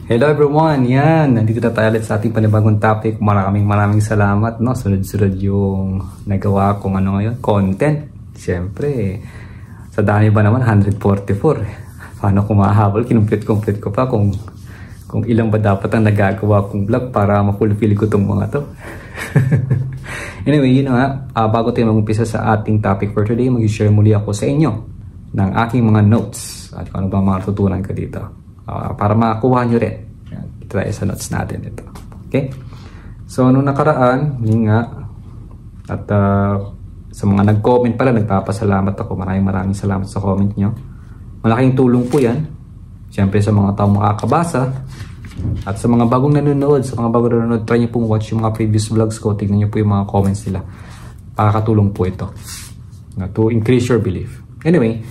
Hello everyone! Yan! Nandito na tayo ulit sa ating panibagong topic. Maraming salamat, no? Sunod-sunod yung nagawa kong ngayon, content. Siyempre, sa dami ba naman, 144. Paano ko mahahabol? Kinumplit ko pa kung ilang ba dapat ang nagagawa kong vlog para mapulfil ko itong mga to. Anyway, yun nga. Bago tayo mag-umpisa sa ating topic for today, mag-share muli ako sa inyo ng aking mga notes at kung ano ba mga tutunan ko dito. Para makuha nyo rin. Try sa notes natin ito. Okay? So, nung nakaraan, yun nga, at sa mga nag-comment pala, nagpapasalamat ako. Maraming salamat sa comment nyo. Malaking tulong po yan. Siyempre sa mga taong makakabasa. At sa mga bagong nanonood, try nyo pong watch yung mga previous vlogs ko. Tignan nyo po yung mga comments nila. Pakakatulong po ito. To increase your belief. Anyway,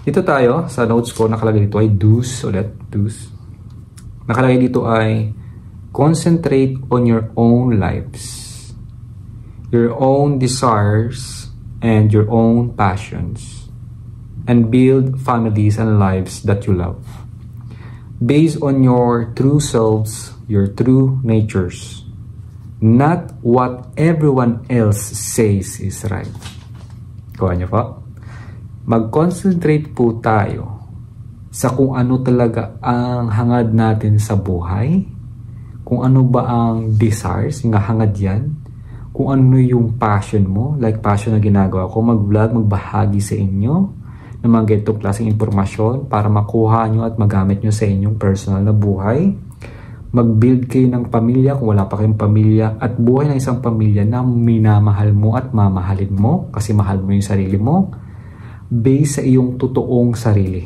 dito tayo, sa notes ko, nakalagay dito ay do's. Nakalagay dito ay concentrate on your own lives, your own desires, and your own passions, and build families and lives that you love. Based on your true selves, your true natures, not what everyone else says is right. Kuha niyo po. Mag-concentrate po tayo sa kung ano talaga ang hangad natin sa buhay, kung ano ba ang desires, yung hangad yan, kung ano yung passion mo, like passion na ginagawa ko, mag-vlog, magbahagi sa inyo ng mga ganitong klaseng impormasyon para makuha nyo at magamit nyo sa inyong personal na buhay. Mag-build kayo ng pamilya kung wala pa kayong pamilya at buhay ng isang pamilya na minamahal mo at mamahalin mo kasi mahal mo yung sarili mo. Based sa iyong totoong sarili,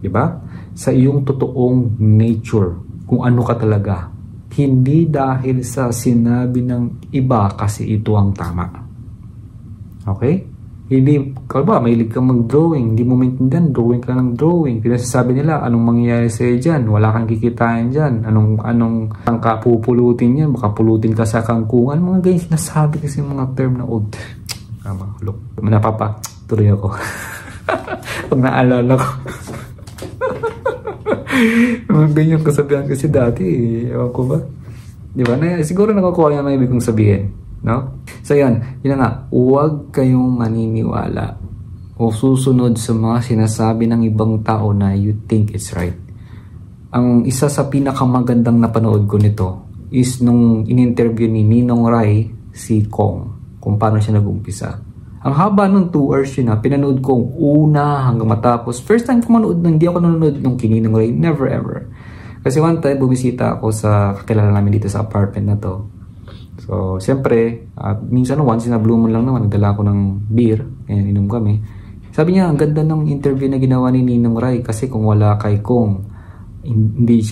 di ba? Sa iyong totoong nature, kung ano ka talaga. Hindi dahil sa sinabi ng iba kasi ito ang tama. Okay? Hindi, kalba, mahilig kang mag-drawing, hindi mo maintindihan, drawing ka ng drawing. Pinasasabi nila, anong mangyayari sa'yo dyan? Wala kang kikitain dyan. Anong kapupulutin yan? Baka pulutin ka sa kangkungan. Mga ganyan, sinasabi kasi mga term na old. Look, tuloy ako. Pag naalala ko. Mga ganyan kasabihan kasi dati. Ewan ko ba? Diba? Siguro nakukuha niya may ibig kong sabihin. No? So yan. Yun na nga. Huwag kayong maniniwala o susunod sa mga sinasabi ng ibang tao na you think it's right. Ang isa sa pinakamagandang napanood ko nito is nung in-interview ni Ninong Rai si Kong. Kung paano siya nag-umpisa. Ang haba ng 2 hours yun pinanood ko una hanggang matapos. First time ko manood hindi ako nanonood nung Kininong Ray. Never ever. Kasi one time bumisita ako sa kakilala namin dito sa apartment na to. So, siyempre, minsan once na blue moon lang naman, nagdala ako ng beer. Ayan, inom kami. Sabi niya, ang ganda ng interview na ginawa ni Ninong Ray kasi kung wala kay Kong,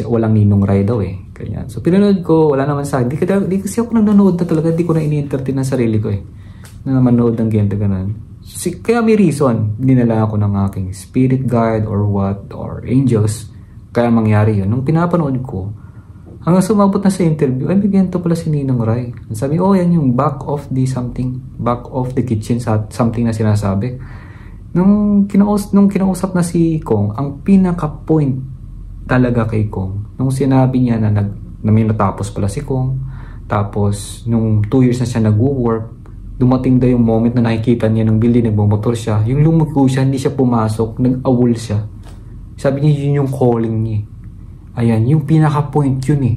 walang Ninong Ray daw eh. Ganyan. So, pinanood ko, wala naman sa akin. Di kasi ako nanonood na talaga, di ko na ini-entertain ng sarili ko eh. Na manood ng ganito ganun. Kaya may reason, dinala ako ng aking spirit guide or what, or angels. Kaya mangyari yun. Nung pinapanood ko, hanggang sumabot na sa interview, ay bigyan to pala si Ninong Ray. Sabi, oh yan yung back of the something, back of the kitchen, something na sinasabi. Nung kinausap na si Kong, ang pinaka-point talaga kay Kong, nung sinabi niya na may natapos pala si Kong, tapos nung 2 years na siya nag-work, dumating daw yung moment na nakikita niya ng building, nagmumotor siya. Yung lumuko siya, hindi siya pumasok, nag-awol siya. Sabi niya, yun yung calling niya. Ayan, yung pinaka-point yun eh.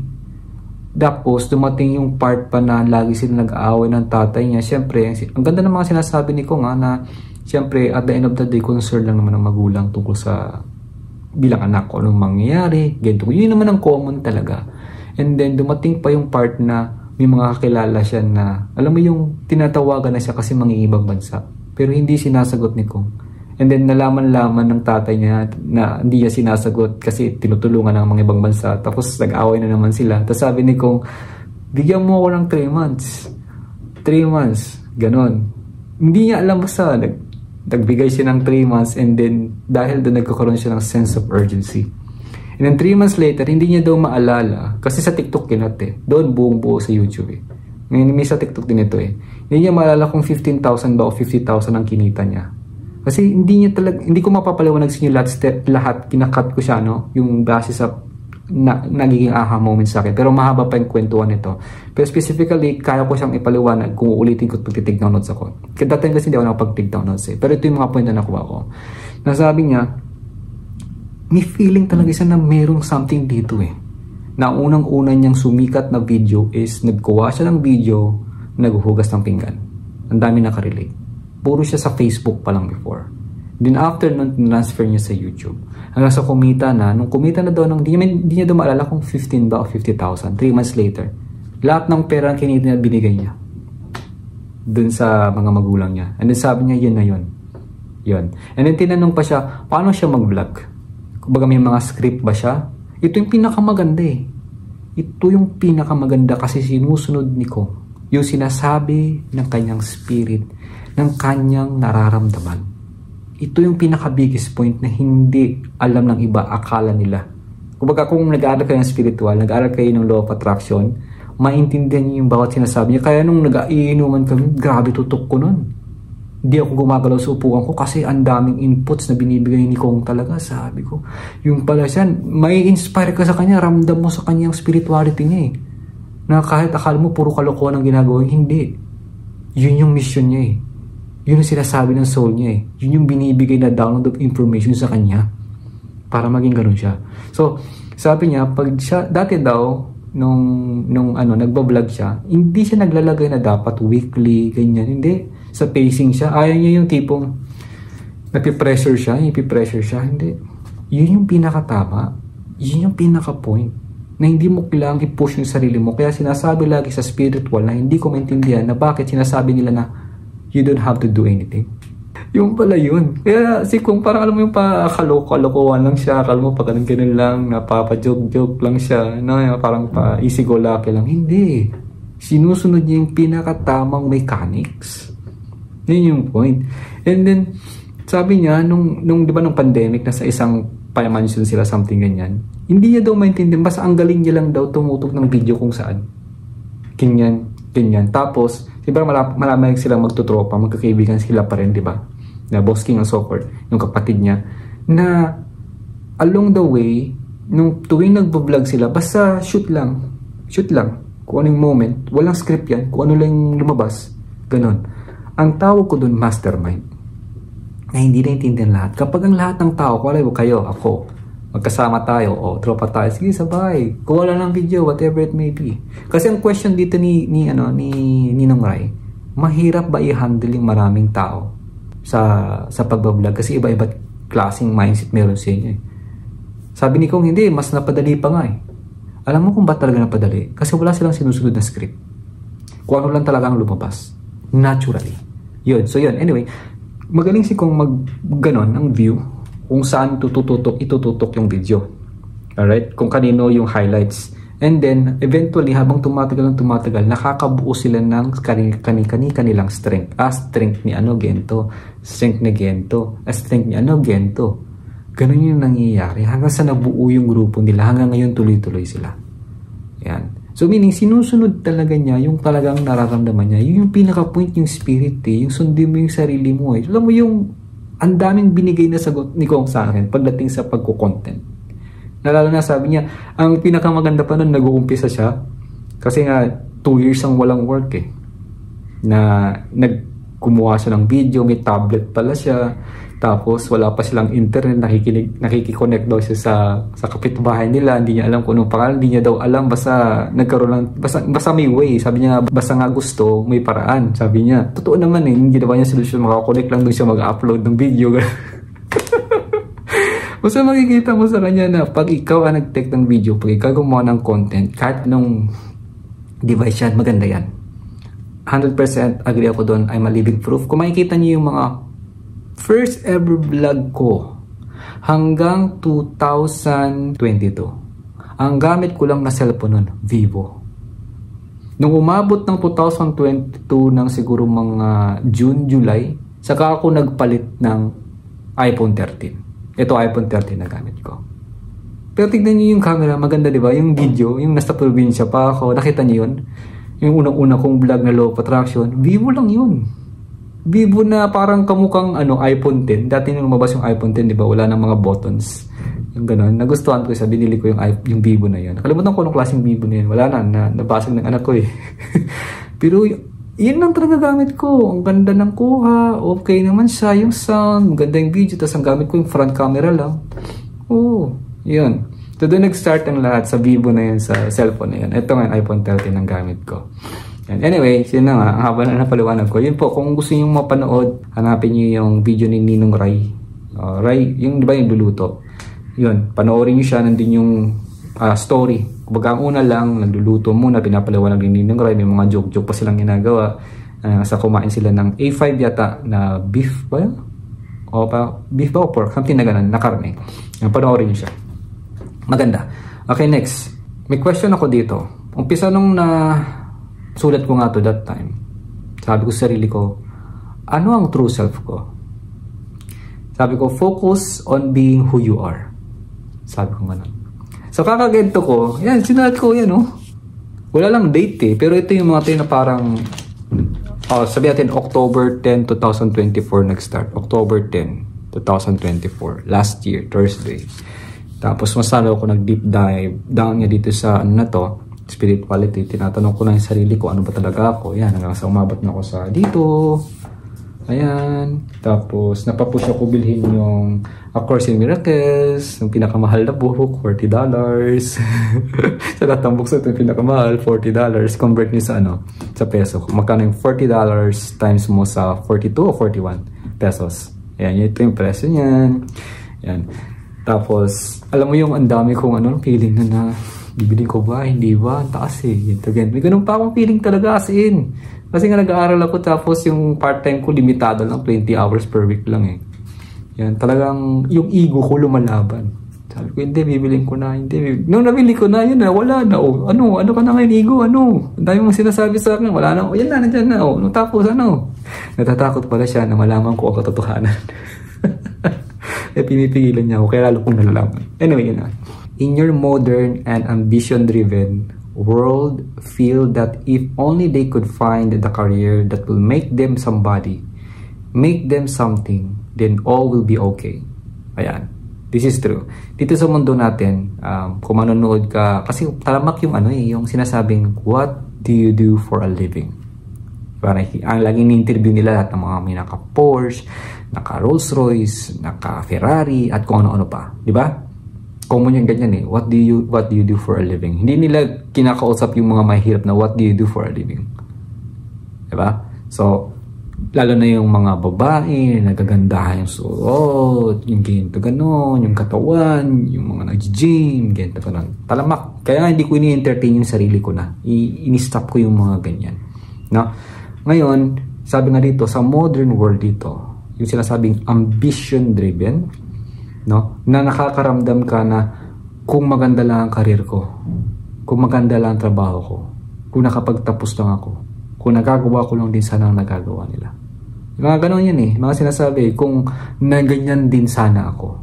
Tapos, dumating yung part pa na lagi sila nag-aaway ng tatay niya. Siyempre, ang ganda ng mga sinasabi ni Kong na siyempre, at the end of the day, concern lang naman ng magulang tungkol sa bilang anak ko, anong mangyayari, ganito. Yun naman ang common talaga. And then, dumating pa yung part na may mga kakilala siya na, alam mo yung tinatawagan na siya kasi mangingibang bansa. Pero hindi sinasagot ni Kong. And then nalaman-laman ng tatay niya na hindi niya sinasagot kasi tinutulungan ng mga ibang bansa. Tapos nag-away na naman sila. Tapos sabi ni Kong, bigyan mo ako ng 3 months. 3 months. Ganon. Hindi niya alam basta nagbigay siya ng 3 months and then dahil doon nagkakaroon siya ng sense of urgency. And then 3 months later, hindi niya daw maalala. Kasi sa TikTok kinat eh. Doon buong buo sa YouTube eh. Ngayon may sa TikTok din ito eh. Hindi niya maalala kung 15,000 ba o 50,000 ang kinita niya. Kasi hindi ko mapapaliwanag sa inyo lahat, kinakat ko siya, no? Yung base sa nagiging aha moment sa akin. Pero mahaba pa yung kwentuhan nito. Pero specifically, kaya ko siyang ipaliwanag kung uulitin ko pag-take down notes ako. Dati kasi hindi ako nakapag-take down notes eh. Pero ito yung mga point na nakuha ko. Nasabi niya, may feeling talaga siya na merong something dito eh. Na unang-una niyang sumikat na video is nagkuha siya ng video, naghuhugas ng pinggan. Ang dami nakarelate. Puro siya sa Facebook pa lang before. Then after nun, transfer niya sa YouTube. Hanggang sa kumita na, nung kumita na daw, hindi niya daw maalala kung 15 ba o 50,000. 3 months later, lahat ng pera ang kinita niya binigay niya dun sa mga magulang niya. And then sabi niya, yun na yun. Yun. And then tinanong pa siya, paano siya mag-vlog? Kumbaga may mga script ba siya? Ito yung pinakamaganda eh. Ito yung pinakamaganda kasi sinusunod ni Kong yung sinasabi ng kanyang spirit, ng kanyang nararamdaman. Ito yung pinaka-biggest point na hindi alam ng iba, akala nila. Kumbaga kung nag-aaral kayo ng spiritual, nag-aaral kayo ng law of attraction, maintindihan niyo yung bawat sinasabi niya. Kaya nung nag-iinuman kami, grabe tutok ko nun. Hindi ako gumagalaw sa upuan ko kasi ang daming inputs na binibigay ni Kong talaga. Sabi ko, yung pala siya, may inspire ka sa kanya, ramdam mo sa kanyang spirituality niya eh. Na kahit akala mo puro kalokohan ang ginagawa, hindi. Yun yung mission niya eh. Yun yung sinasabi ng soul niya eh. Yun yung binibigay na download of information sa kanya para maging ganun siya. So, sabi niya, pag siya, dati daw, nung nagbablog siya, hindi siya naglalagay na dapat weekly, ganyan. Hindi. Sa pacing siya. Ayaw niya yung tipong napipressure siya, ipipressure siya. Hindi. Yun yung pinakatama. Yun yung pinaka-point. Na hindi mo kailangang i-push yung sarili mo. Kaya sinasabi lagi sa spiritual na hindi ko maintindihan na bakit sinasabi nila na you don't have to do anything. Yung pala yun. Kaya si Kung parang alam mo yung kalokohan lang siya. Akala mo pa ganun lang, napapa-joke-joke lang siya. No? Parang pa easy-go-lucky lang. Hindi. Sinusunod niya yung pinakatamang mechanics. Yun yung point. And then, sabi niya, nung di ba nung pandemic, nasa isang mansion sila, something ganyan, hindi niya daw maintindihan. Basta ang galing niya lang daw tumutok ng video kung saan. Ganyan. Tapos, diba marami silang magtutropa, magkakaibigan sila pa rin, di ba? Na Boss King and so forth, yung kapatid niya, na along the way, nung tuwing nagbo-vlog sila, basta shoot lang. Kung anong moment, walang script yan, kung ano lang lumabas, ganon. Ang tawag ko dun, mastermind. Na hindi naintindihan lahat. Kapag ang lahat ng tao, kayo, ako, magkasama tayo, o tropa tayo, sige, sabay, kuha lang ng video, whatever it may be. Kasi ang question dito ni Ninong Rai, mahirap ba i-handle yung maraming tao sa pagbablog? Kasi iba-iba klaseng mindset meron sa inyo. Sabi ni Kong, hindi, mas napadali pa nga eh. Alam mo kung ba talaga napadali? Kasi wala silang sinusunod na script. Kung ano lang talaga ang lumabas. Naturally. Yun. So yun. Anyway, magaling si Kong ganon ang view kung saan itututok yung video. Alright? Kung kanino yung highlights. And then, eventually, habang tumatagal, nakakabuo sila ng kanilang strength. Strength ni Gento. Strength ni Gento. Strength ni Gento. Ganon yung nangyayari. Hanggang sa nabuo yung grupo nila. Hanggang ngayon, tuloy-tuloy sila. Yan. So meaning, sinusunod talaga niya yung talagang nararamdaman niya. Yung pinaka-point yung spirit eh. Yung sundin mo yung sarili mo eh. Alam mo yung ang daming binigay na sagot ni Kong sa akin pagdating sa pagko-content. Nalala na sabi niya, ang pinakamaganda pa nun, nag-uumpisa siya. Kasi nga, 2 years ang walang work eh. Na kumuha siya ng video, may tablet pala siya. Tapos wala pa silang internet, nakikiconnect daw siya sa kapitbahay nila, hindi niya alam kung anong pangalan, hindi niya daw alam, basta nagkaroon lang, basta may way, sabi niya, basta nga gusto, may paraan, sabi niya. Totoo naman eh, hindi ginawa niya solusyon, makakonect lang doon siya mag-upload ng video. Basta makikita mo sa kanya na pag ikaw ang nag-take ng video, pag ikaw gumawa ng content, kahit anong device yan, maganda yan. 100% agree ako doon, I'm a living proof. Kung makikita niyo yung mga first ever vlog ko hanggang 2022, ang gamit ko lang na cellphone nun, Vivo. Nung umabot ng 2022 ng siguro mga June, July, saka ako nagpalit ng iPhone 13. Ito iPhone 13 na gamit ko. Pero tignan niyo yung camera, maganda diba? Yung video, yung nasa probinsya pa ako, nakita niyo yun? Yung unang-una kong vlog na law of attraction, Vivo lang yun. Vivo na parang kamukhang iPhone 10. Dati nung lumabas yung iPhone 10, di ba? Wala nang mga buttons. Yung gano'n. Nagustuhan ko isa. Binili ko yung Vivo na yun. Nakalimutan ko anong klaseng Vivo na yun. Wala na. Nabasag ng anak ko eh. Pero yun lang talaga gamit ko. Ang ganda ng kuha. Okay naman siya. Yung sound. Maganda yung video. Tapos ang gamit ko yung front camera lang. Oo. Yun. So doon nag-start ang lahat sa Vivo na yun. Sa cellphone na yun. Ito nga iPhone 13 ang gamit ko. Anyway, yun na nga, ang haba na napaliwanag ko. Yun po, kung gusto nyo mapanood, hanapin nyo yung video ni Ninong Ray. Ray, yung di ba yung luluto? Yun, panoorin nyo siya, nandun yung story. Kumbaga ang una lang, nagluluto muna, pinapaliwanag ni Ninong Ray, may mga joke-joke pa silang ginagawa. Sa kumain sila ng A5 yata na beef ba yun? Beef ba o pork? Something na ganun, na karne. Panoorin nyo siya. Maganda. Okay, next. May question ako dito. Umpisa nung sulat ko nga to that time. Sabi ko sa sarili ko, ano ang true self ko? Sabi ko, focus on being who you are. Sabi ko nga. So kakagento ko, yan, sinulat ko yan, oh. Wala lang date eh, pero ito yung mga tayo na parang, sabi natin, October 10, 2024 nag-start. October 10, 2024. Last year, Thursday. Tapos masalo ako nag-deep dive down nga dito sa ano na to, spirituality. Tinatanong ko na yung sarili ko, ano ba talaga ako. Yan, hanggang sa umabot na ako sa dito. Ayan. Tapos, napapush ako bilhin yung A Course in Miracles, yung pinakamahal na book, $40. Sa lahat ng books ito, yung pinakamahal, $40. Convert nyo sa sa peso. Magkano yung $40 times mo sa 42 o 41 pesos. Ayan, ito yung presyo niyan. Ayan. Tapos, alam mo yung ang dami kong feeling na bibilin ko ba? Hindi ba? Ang taas eh. May ganun pa akong feeling talaga as in. Kasi nga nag-aaral ako tapos yung part-time ko limitado lang. 20 hours per week lang eh. Yan. Talagang yung ego ko lumalaban. Sabi ko, hindi, bibilin ko na. Hindi. Nung nabili ko na, yun na. Wala na. Oh. Ano ka na ngayon, ego? Ang dami mong sinasabi sa akin. Wala na. Yan na, nandyan na. Nung tapos, natatakot pala siya na malaman ko ang katotohanan. Pinipigilan niya ako. Kaya lalo kong nalalaman. Anyway, yun na. In your modern and ambition-driven world, feel that if only they could find the career that will make them somebody, make them something, then all will be okay. Ayan. This is true. Dito sa mundo natin, kung manonood ka, kasi talamak yung yung sinasabing, what do you do for a living? Parang ang laging ni-interview nila lahat ng mga may naka-Porsche, naka-Rolls-Royce, naka-Ferrari, at kung ano-ano pa. Di ba? Common yung ganyan eh. What do you do for a living? Hindi nila kinakausap yung mga mahirap na what do you do for a living? Diba? So, lalo na yung mga babae, nagagandahan yung suot, yung ganito ganon, yung katawan, yung mga nag-gym, ganito ganon. Talamak. Kaya nga hindi ko ini-entertain yung sarili ko na. Ini-stop ko yung mga ganyan. No? Ngayon, sabi nga dito, sa modern world dito, yung sinasabing ambition-driven, no, na nakakaramdam ka na kung maganda lang ang karir ko, kung maganda lang ang trabaho ko, kung nakapagtapos lang ako, kung nagagawa ko lang din sana ang nagagawa nila. Mga ganon yan eh, mga sinasabi, kung na ganyan din sana ako.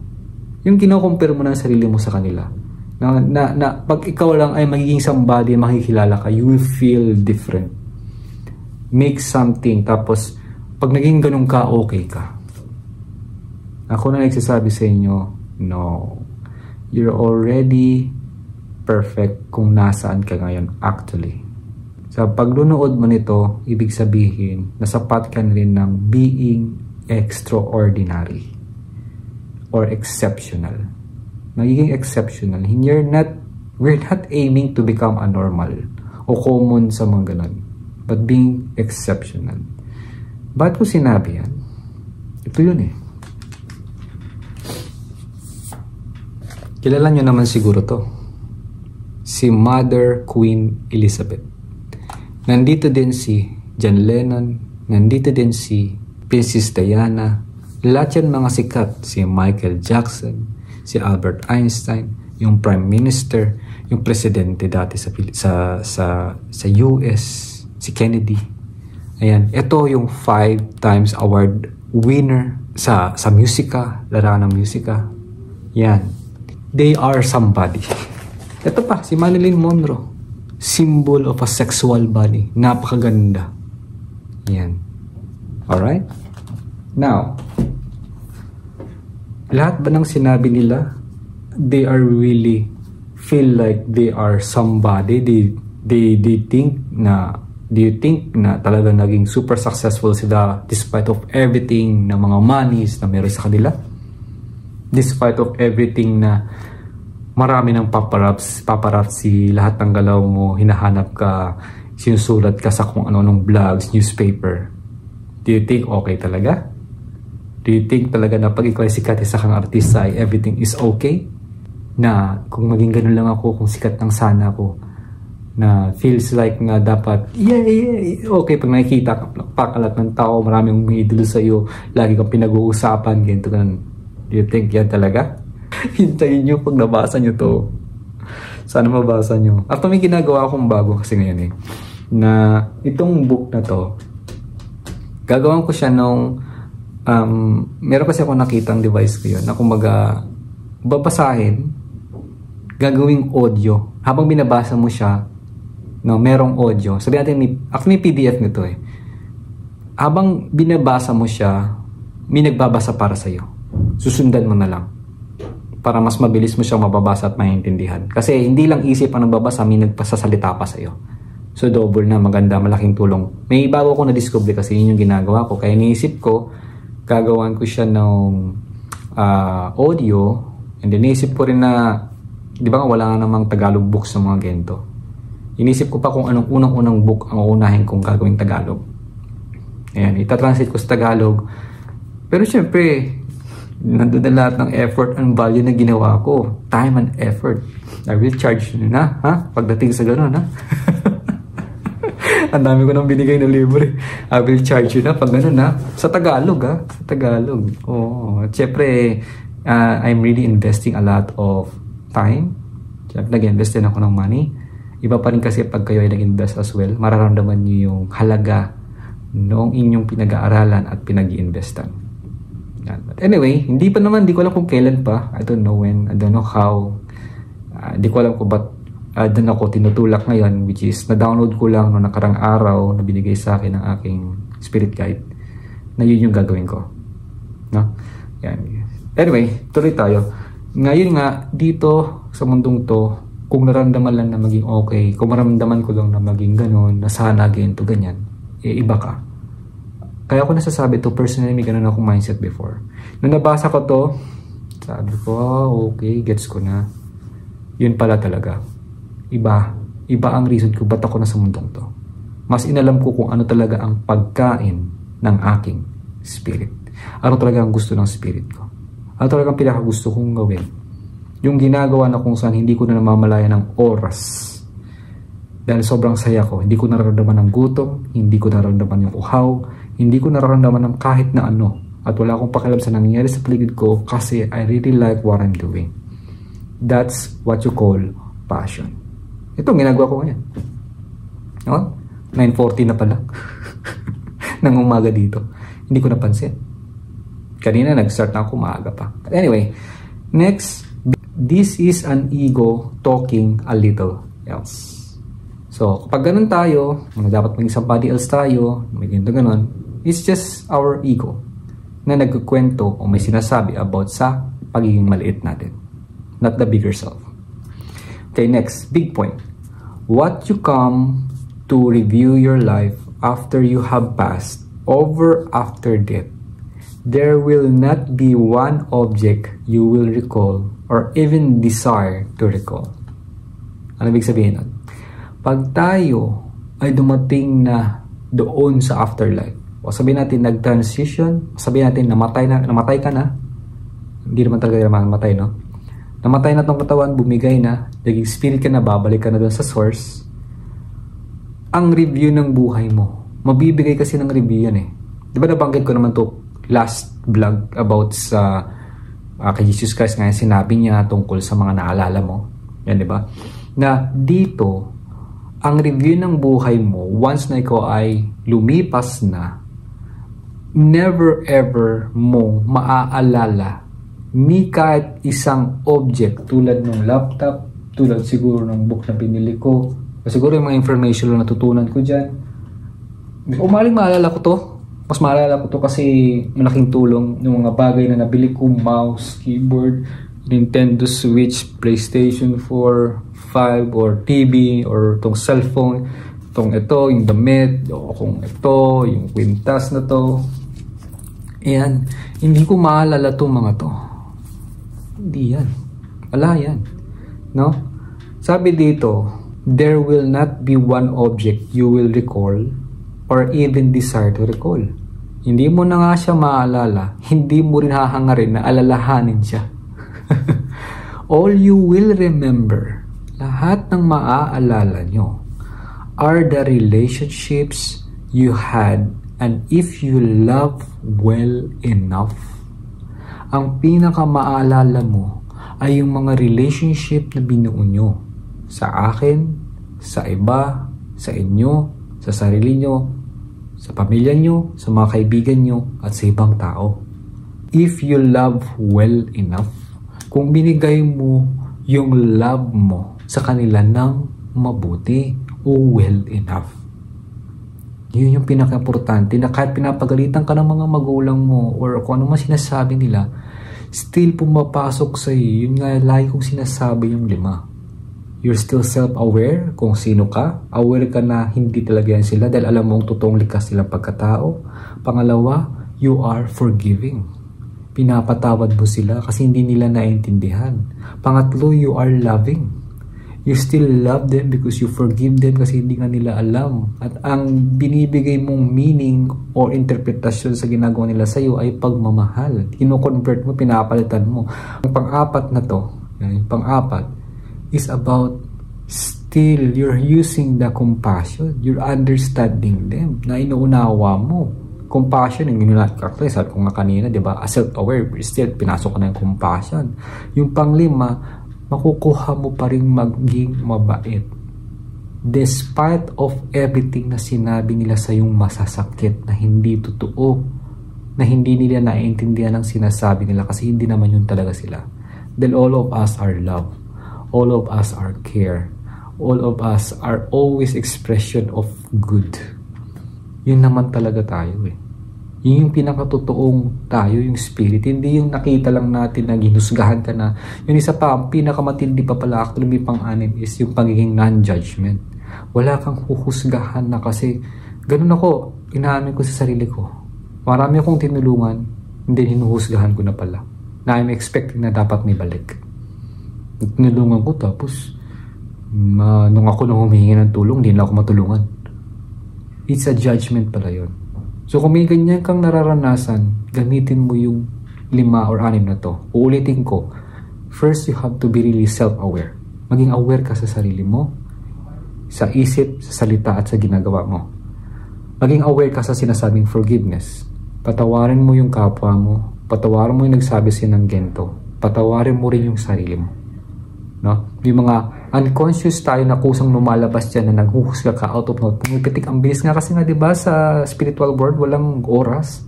Yung kino-compare mo ng sarili mo sa kanila. Na pag ikaw lang ay magiging somebody, makikilala ka, you will feel different. Make something, tapos pag naging ganun ka, okay ka. Ako na nagsasabi sa inyo, no. You're already perfect kung nasaan ka ngayon actually. Sa paglunood mo nito, ibig sabihin na sapat ka na rin ng being extraordinary or exceptional. Magiging exceptional. We're not aiming to become a normal o common sa mga ganun, but being exceptional. Ba't ko sinabi yan? Ito yun eh. Kilala nyo naman siguro to. Si Mother Queen Elizabeth. Nandito din si John Lennon. Nandito din si Princess Diana. Lahat yan mga sikat. Si Michael Jackson. Si Albert Einstein. Yung Prime Minister. Yung Presidente dati sa US. Si Kennedy. Ayan. Ito yung 5 times award winner sa musika. Larangan ng musika. Yan. They are somebody. Ito pa, si Marilyn Monroe. Symbol of a sexual body. Napakaganda. Yan. Alright? Now, lahat ba ng sinabi nila, they are really feel like they are somebody? They think na, do you think na talagang naging super successful sila despite of everything na mga monies na meron sa kanila? Despite of everything na marami ng paparazzi, lahat ng galaw mo, hinahanap ka, sinusulat ka sa kung ano-anong blogs, newspaper. Do you think okay talaga? Do you think talaga na pag ikaw ay sikat isa kang artista ay everything is okay? Na kung maging ganun lang ako, kung sikat lang sana ako, na feels like nga dapat, okay, pag nakikita ka, pakalat ng tao, maraming umiidolo sa'yo, lagi kang pinag-uusapan, ganito, ganun. Do you think yan talaga? Hintayin nyo pag nabasa nyo to. Sana mabasa nyo. After may ginagawa akong bago kasi ngayon na itong book na to, gagawin ko siya nung meron kasi ako nakitang device ko yun na kumbaga babasahin, gagawing audio. Habang binabasa mo siya, no, merong audio. Sabi natin, actually may PDF nito Habang binabasa mo siya, may nagbabasa para sa'yo. Susundan mo na lang para mas mabilis mo siyang mababasa at maintindihan. Kasi hindi lang isip ang nagbabasa, may nagpasasalita pa sa'yo. So double na, maganda, malaking tulong. May bago ko na-discover kasi yun yung ginagawa ko. Kaya niisip ko, gagawan ko siya ng audio. And then niisip ko rin na, di ba wala nga namang Tagalog books sa mga gento. Inisip ko pa kung anong unang-unang book ang uunahin kong gagawing Tagalog. Ayan, itatranslate ko sa Tagalog. Pero syempre, nandun na lahat ng effort and value na ginawa ko. Time and effort. I will charge you na, ha? Pagdating sa gano'n, ha? Ang dami ko nang binigay na libre. I will charge you na pag gano'n, ha? Sa Tagalog, ha? Sa Tagalog. Oo. At syempre, I'm really investing a lot of time. Syempre, nag-invest din ako ng money. Iba pa rin kasi pag kayo ay nag-invest as well, mararamdaman nyo yung halaga noong inyong pinag-aaralan at pinag-i-investan. But anyway, hindi ko alam kung kailan pa. I don't know when, I don't know how. Hindi ko alam kung ba't doon ako tinutulak ngayon, which is na-download ko lang noong nakarang araw na binigay sa akin ng aking spirit guide na yun yung gagawin ko. No? Yan. Anyway, tuloy tayo. Ngayon nga, dito sa mundong to, kung naramdaman lang na maging okay, kung maramdaman ko lang na maging ganun, na sana ganito, ganyan, iba ka. Kaya ako nasasabi to, personally may ganun akong mindset before. Nung nabasa ko to, sabi ko, okay, gets ko na. Yun pala talaga. Iba ang reason ko ba't ako nasa mundong to. Mas inalam ko kung ano talaga ang pagkain ng aking spirit. Ano talaga ang gusto ng spirit ko. Ano talaga ang pinakagusto kong gawin. Yung ginagawa na kung saan hindi ko na namamalaya ng oras. Dahil sobrang saya ko. Hindi ko nararamdaman ng gutom, hindi ko nararamdaman yung uhaw, hindi ko nararamdaman ng kahit na ano. At wala akong pakialam sa nangyayari sa paligid ko kasi I really like what I'm doing. That's what you call passion. Ito ang ginagawa ko ngayon. No? 9:40 na pala. Nang umaga dito. Hindi ko napansin. Kanina nag-start na ako, maaga pa. Anyway, next, this is an ego talking a little else. So, kapag ganun tayo, dapat maging somebody else tayo, may ganito ganun, it's just our ego na nagkukwento o may sinasabi about sa pagiging maliit natin. Not the bigger self. Okay, next, big point. What you come to review your life after you have passed over after death, there will not be one object you will recall or even desire to recall. Ano ibig sabihin nun? Pag tayo ay dumating na doon sa afterlife, o sabihin natin nag-transition, sabihin natin namatay ka na, hindi naman talaga namatay, no? Namatay na tong katawan, bumigay na, naging spirit ka na, babalik ka na doon sa source. Ang review ng buhay mo, mabibigay kasi ng review yan Di ba nabanggit ko naman to last vlog about sa kay Jesus Christ ngayon, sinabi niya tungkol sa mga naalala mo. Yan, di ba? Na dito, ang review ng buhay mo, once na ikaw ay lumipas na, never ever mo maaalala ni kahit isang object tulad ng laptop, tulad siguro ng book na pinili ko, o siguro yung mga information na natutunan ko dyan. Umaling maalala ko to, Mas maalala ko to kasi malaking tulong yung mga bagay na nabili ko, mouse, keyboard, Nintendo Switch, PlayStation 4, 5, or TV, or tong cellphone, tong ito, yung damit, o kung ito, yung kwintas na to. Ayan, hindi ko maalala tong mga to. Hindi yan. Wala yan. No? Sabi dito, there will not be one object you will recall or even desire to recall. Hindi mo na nga siya maalala, hindi mo rin hahangarin na alalahanin siya. All you will remember, lahat ng maaalala nyo, are the relationships you had, and if you love well enough, ang pinaka maalala mo ay yung mga relationship na binuo nyo sa akin, sa iba, sa inyo, sa sarili nyo, sa pamilya nyo, sa mga kaibigan nyo, at sa ibang tao. If you love well enough, kung binigay mo yung love mo sa kanila ng mabuti o well enough, yun yung pinaka-importante, na kahit pinapagalitan ka ng mga magulang mo or kung ano man sinasabi nila, still pumapasok sa iyo. Yun nga lagi kong sinasabi yung 5. You're still self-aware kung sino ka. Aware ka na hindi talaga yan sila dahil alam mong totoong likas silang pagkatao. Pangalawa, you are forgiving. Pinapatawad mo sila kasi hindi nila naiintindihan. Pangatlo, you are loving. You still love them because you forgive them kasi hindi nga nila alam. At ang binibigay mong meaning or interpretasyon sa ginagawa nila sa iyo ay pagmamahal. Kino-convert mo, pinapalitan mo. Ang pang-apat na to, yung pang-apat, is about still you're using the compassion. You're understanding them. Na inuunawa mo. Compassion, yung ginunat-kakli, sabi ko nga kanina, di ba? Self-aware, still, pinasok ko na yung compassion. Yung pang-5, makukuha mo pa rin maging mabait. Despite of everything na sinabi nila sa yung masasakit, na hindi totoo, na hindi nila naiintindihan ang sinasabi nila kasi hindi naman yun talaga sila. Then all of us are love. All of us are care. All of us are always expression of good. Yun naman talaga tayo eh. Yun yung pinakatotoong tayo, yung spirit. Hindi yung nakita lang natin na ginusgahan ka na. Yung isa pa, ang pinakamatindi pa pala, actually may pang-anim is yung pagiging non-judgment. Wala kang huhusgahan na kasi ganun ako, inaamin ko sa sarili ko. Marami akong tinulungan, hindi hinuhusgahan ko na pala. Na I'm expecting na dapat may balik. Tinulungan ko tapos nung ako nung humihingi ng tulong, hindi na ako matulungan. It's a judgment pala yun. So kung may ganyan kang nararanasan, gamitin mo yung 5 or 6 na to. Uulitin ko, first you have to be really self-aware. Maging aware ka sa sarili mo, sa isip, sa salita at sa ginagawa mo. Maging aware ka sa sinasabing forgiveness. Patawarin mo yung kapwa mo, patawarin mo yung nagsabi siya ng gento, patawarin mo rin yung sarili mo. No? Yung mga unconscious tayo na kusang lumalabas dyan na naghuhusga ka out of note. Pumipitik ang bilis nga kasi nga diba sa spiritual world walang oras.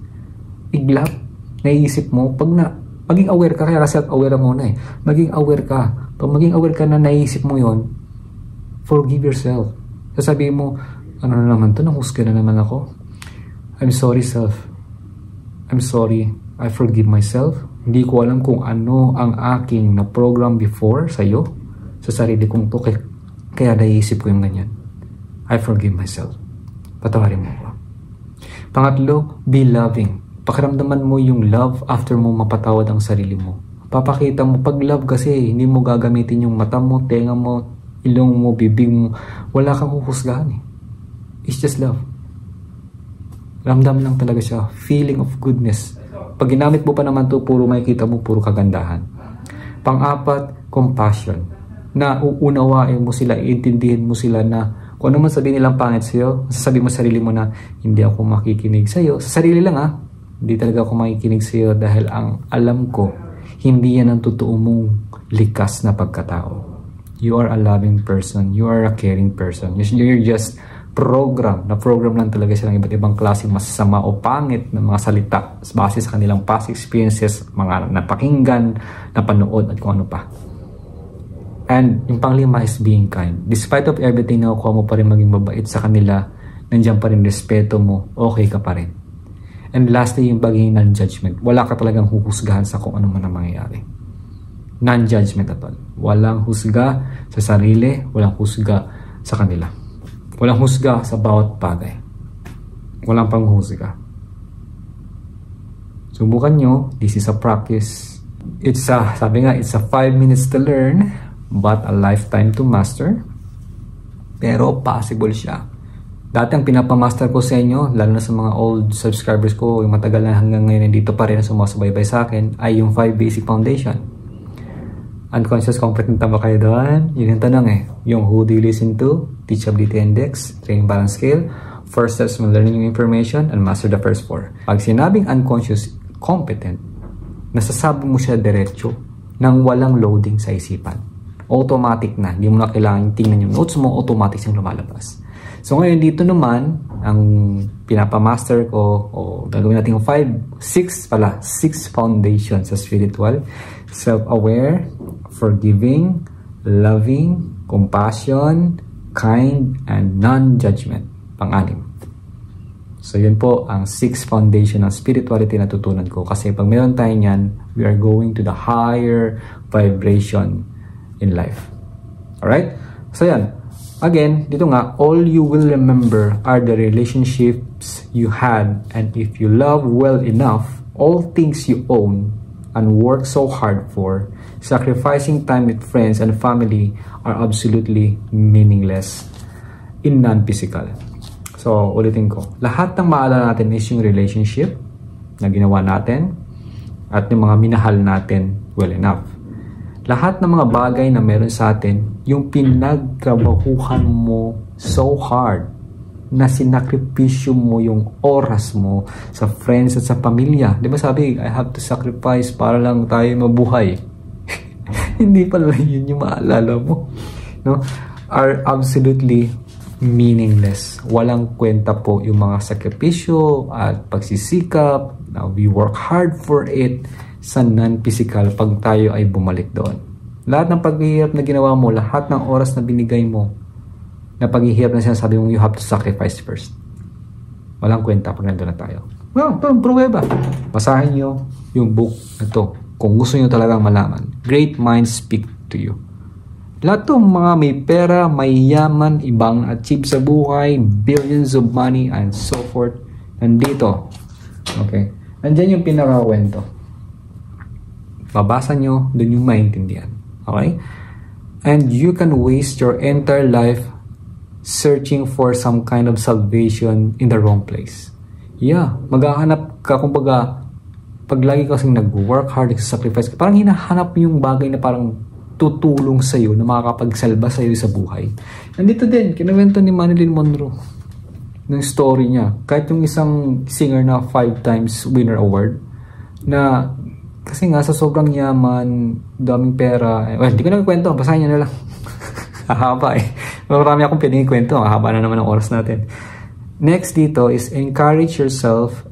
Iglap. Naiisip mo. Maging aware ka. Kaya self-aware muna eh. Maging aware ka. Pag maging aware ka na naiisip mo yon, forgive yourself. Sasabihin mo, ano na naman to? Nanghusga na naman ako. I'm sorry self. I'm sorry. I forgive myself. Hindi ko alam kung ano ang aking na-program before sa'yo, sa sarili kong to. Kaya naiisip ko yung ganyan. I forgive myself. Patawarin mo ko. Pangatlo, be loving. Pakiramdaman mo yung love after mo mapatawad ang sarili mo. Papakita mo, pag love kasi, hindi mo gagamitin yung mata mo, tenga mo, ilong mo, bibig mo. Wala kang huhusgahan eh. It's just love. Ramdam lang talaga siya. Feeling of goodness. Pag ginamit mo pa naman to, puro makikita mo, puro kagandahan. Pang-apat, compassion. Na uunawain mo sila, iintindihin mo sila na kung ano man sabihin nilang pangit sa'yo, sasabihin mo sa sarili mo na hindi ako makikinig sa'yo. Sa sarili lang hindi talaga ako makikinig sa'yo dahil ang alam ko, hindi yan ang totoo mong likas na pagkatao. You are a loving person. You are a caring person. You're just program lang talaga silang iba't ibang klaseng masasama o pangit na mga salita base sa kanilang past experiences, mga napakinggan, napanood at kung ano pa. And yung pang-5 is being kind. Despite of everything, nakukuha mo pa rin maging mabait sa kanila, nandiyan pa rin respeto mo, okay ka pa rin. And lastly, yung pagiging non-judgment. Wala ka talagang huhusgahan sa kung ano man ang mangyayari. Non-judgment at all. Walang husga sa sarili, walang husga sa kanila. Walang husga sa bawat bagay. Walang panghusga. Subukan nyo, this is a practice. Sabi nga, it's a 5 minutes to learn, but a lifetime to master. Pero possible siya. Dati ang pinapamaster ko sa inyo, lalo na sa mga old subscribers ko, yung matagal na hanggang ngayon dito pa rin na sumasubaybay sa akin, ay yung 5 basic foundation. Unconscious competent ba kayo doon? Yun yung tanong eh. Yung who do you listen to, teachability index, training balance scale, first steps when learning new information, and master the first 4. Pag sinabing unconscious competent, nasasabi mo siya diretso nang walang loading sa isipan. Automatic na. Hindi mo na kailangan tingnan yung notes mo, automatic siyang lumalabas. So ngayon dito naman, ang pinapamaster ko, gagawin natin yung 6 foundations sa spiritual. Self-aware, forgiving, loving, compassion, kind, and non-judgment. Pang-anim. So yun po ang 6 foundation ng spirituality na tutunan ko. Kasi pag meron tayo niyan, we are going to the higher vibration in life. Alright? So yan. Again, dito nga, all you will remember are the relationships you had, and if you love well enough, all things you own and work so hard for, sacrificing time with friends and family are absolutely meaningless in non-physical. So, ulitin ko, lahat ng maalala natin is yung relationship na ginawa natin at yung mga minahal natin well enough. Lahat ng mga bagay na meron sa atin, yung pinagtrabahuhan mo so hard na sinakripisyo mo yung oras mo sa friends at sa pamilya. Di ba sabi, I have to sacrifice para lang tayo mabuhay. Hindi pala yun yung maalala mo. No? Are absolutely meaningless. Walang kwenta po yung mga sakripisyo at pagsisikap. Now, we work hard for it sa non-physical pag tayo ay bumalik doon. Lahat ng paghihirap na ginawa mo, lahat ng oras na binigay mo, na paghihirap na sinasabi mo, you have to sacrifice first. Walang kwenta pag nandun na tayo. Well, ito, pruweba. Basahin nyo yung book na to kung gusto nyo talagang malaman. Great minds speak to you. Lahat ng mga may pera, may yaman, ibang achieve sa buhay, billions of money, and so forth, nandito. Okay? Nandyan yung pinakawento. Babasa nyo, dun yung maintindihan. Okay? And you can waste your entire life searching for some kind of salvation in the wrong place. Yeah, maghahanap ka, kumbaga, pag lagi kasing nag-work hard, nag-sacrifice ka, parang hinahanap yung bagay na parang tutulong sa'yo, na makakapagsalba sa'yo sa buhay. Nandito din, kinuwento ni Marilyn Monroe ng story niya. Kahit yung isang singer na 5 times winner award, na kasi nga sa sobrang yaman, daming pera, hindi ko na kwento, basahin nyo na lang. Hahaba eh. Marami akong pwedeng ikwento, hahaba na naman ang oras natin. Next dito is encourage yourself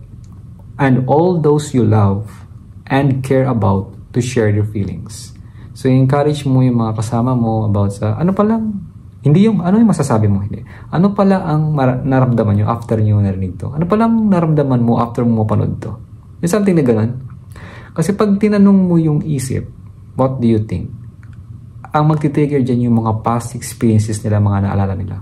and all those you love and care about to share your feelings. So encourage mo yung mga kasama mo about sa ano pa lang, hindi yung ano yung masasabi mo, hindi. Ano pala ang naramdaman nyo after nyo narinig to? Ano pala ang naramdaman mo after mo mapanood to? Yung something na ganun. Kasi pag tinanong mo yung isip, what do you think? Ang magti-trigger dyan yung mga past experiences nila, mga naalala nila.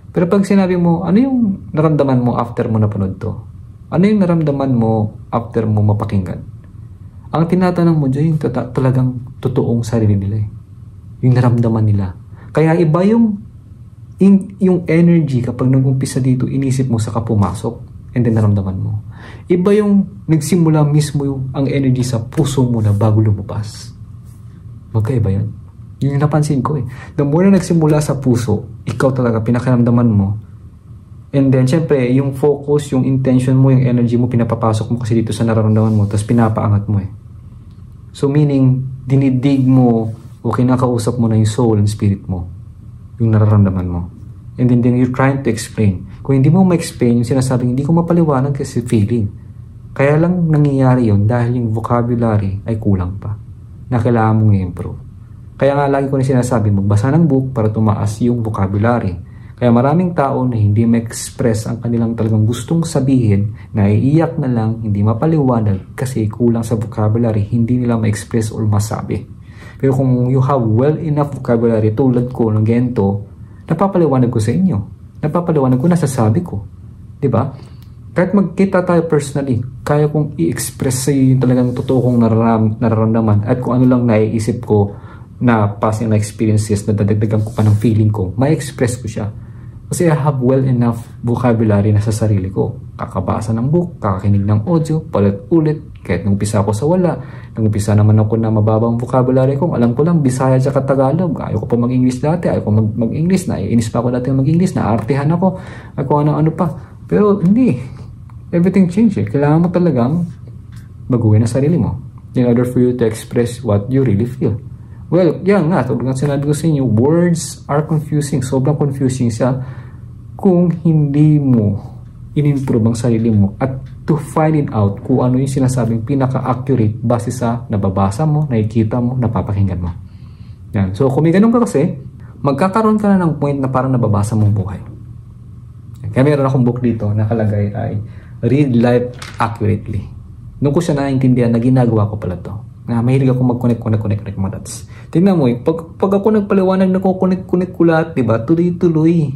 Pero pag sinabi mo, ano yung naramdaman mo after mo napanood to? Ano yung naramdaman mo after mo mapakinggan? Ang tinatanong mo dyan yung talagang totoong sarili nila eh. Yung naramdaman nila. Kaya iba yung energy kapag nag-umpisa dito, inisip mo saka pumasok and then naramdaman mo. Iba yung nagsimula mismo ang energy sa puso mo na bago lumabas. Magkaiba yun. Yun yung napansin ko eh. The more na nagsimula sa puso, ikaw talaga pinakaramdaman mo. And then, syempre, yung focus, yung intention mo, yung energy mo, pinapapasok mo kasi dito sa nararamdaman mo, tapos pinapaangat mo eh. So meaning, dinidig mo o kinakausap mo na yung soul and spirit mo, yung nararamdaman mo. And then you're trying to explain. Kung hindi mo ma-explain, yung sinasabing, hindi ko mapaliwanag kasi feeling. Kaya lang nangyayari yun dahil yung vocabulary ay kulang pa na kailangan mong i-improve. Kaya nga lagi ko na sinasabi, magbasa ng book para tumaas yung vocabulary. Kaya maraming tao na hindi ma-express ang kanilang talagang gustong sabihin, naiiyak na lang, hindi mapaliwanag kasi kulang sa vocabulary, hindi nila ma-express or masabi. Pero kung you have well enough vocabulary tulad ko ng ganito, napapaliwanag ko sa inyo. Napapaliwanag ko, nasasabi ko. Diba? Kahit magkita tayo personally, kaya kong i-express sa iyo yung talagang totoo kong nararamdaman at kung ano lang naiisip ko na passing na experiences na dadagdagan ko pa ng feeling ko, ma-express ko siya. Kasi I have well enough vocabulary na sa sarili ko. Kakabasa ng book, kakakinig ng audio, palit-ulit, kahit nung umpisa ako sa wala, nung umpisa naman ako na mababang vocabulary ko, alam ko lang Bisaya at Tagalog, ayaw ko pa mag-English dati, ayaw ko mag-English, naiinis pa ako dati mag-English, naartihan ako, at kung ano-ano pa. Pero hindi. Everything changed. Kailangan mo talagang baguhin ang sarili mo in order for you to express what you really feel. Well, yan nga. Tulad ng sinabi ko sa inyo, words are confusing. Sobrang confusing siya kung hindi mo in-improve ang sarili mo at to find it out kung ano yung sinasabing pinaka-accurate base sa nababasa mo, nakikita mo, napapakinggan mo. Yan. So, kung may ganun ka kasi, magkakaroon ka na ng point na parang nababasa mong buhay. Kaya meron akong book dito, nakalagay ay Read Life Accurately. Nung ko siya naiintindihan na ginagawa ko pala to. Na mahilig ako mag-connect mga dots. Tingnan mo, pag ako nagpaliwanag, nakukunik-kunik ko lahat, diba? Tuloy-tuloy.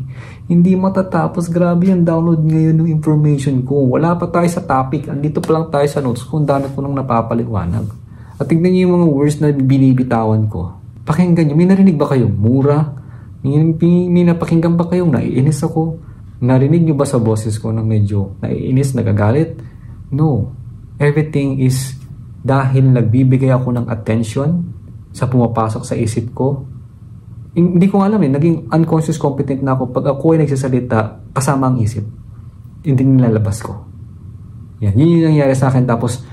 Hindi matatapos. Grabe yung download ngayon ng information ko. Wala pa tayo sa topic. Andito pa lang tayo sa notes kung dami ko nang napapaliwanag. At tingnan niyo yung mga words na binibitawan ko. Pakinggan niyo. May narinig ba kayong mura? May napakinggan ba kayong naiinis ako? Narinig niyo ba sa boses ko na medyo naiinis, nagagalit? No. Everything is dahil nagbibigay ako ng attention sa pumapasok sa isip ko. Hindi ko alam naging unconscious competent na ako pag ako ay nagsasalita kasama ang isip. Hindi nilalabas ko. Yan. Yun yung nangyari sa akin. Tapos,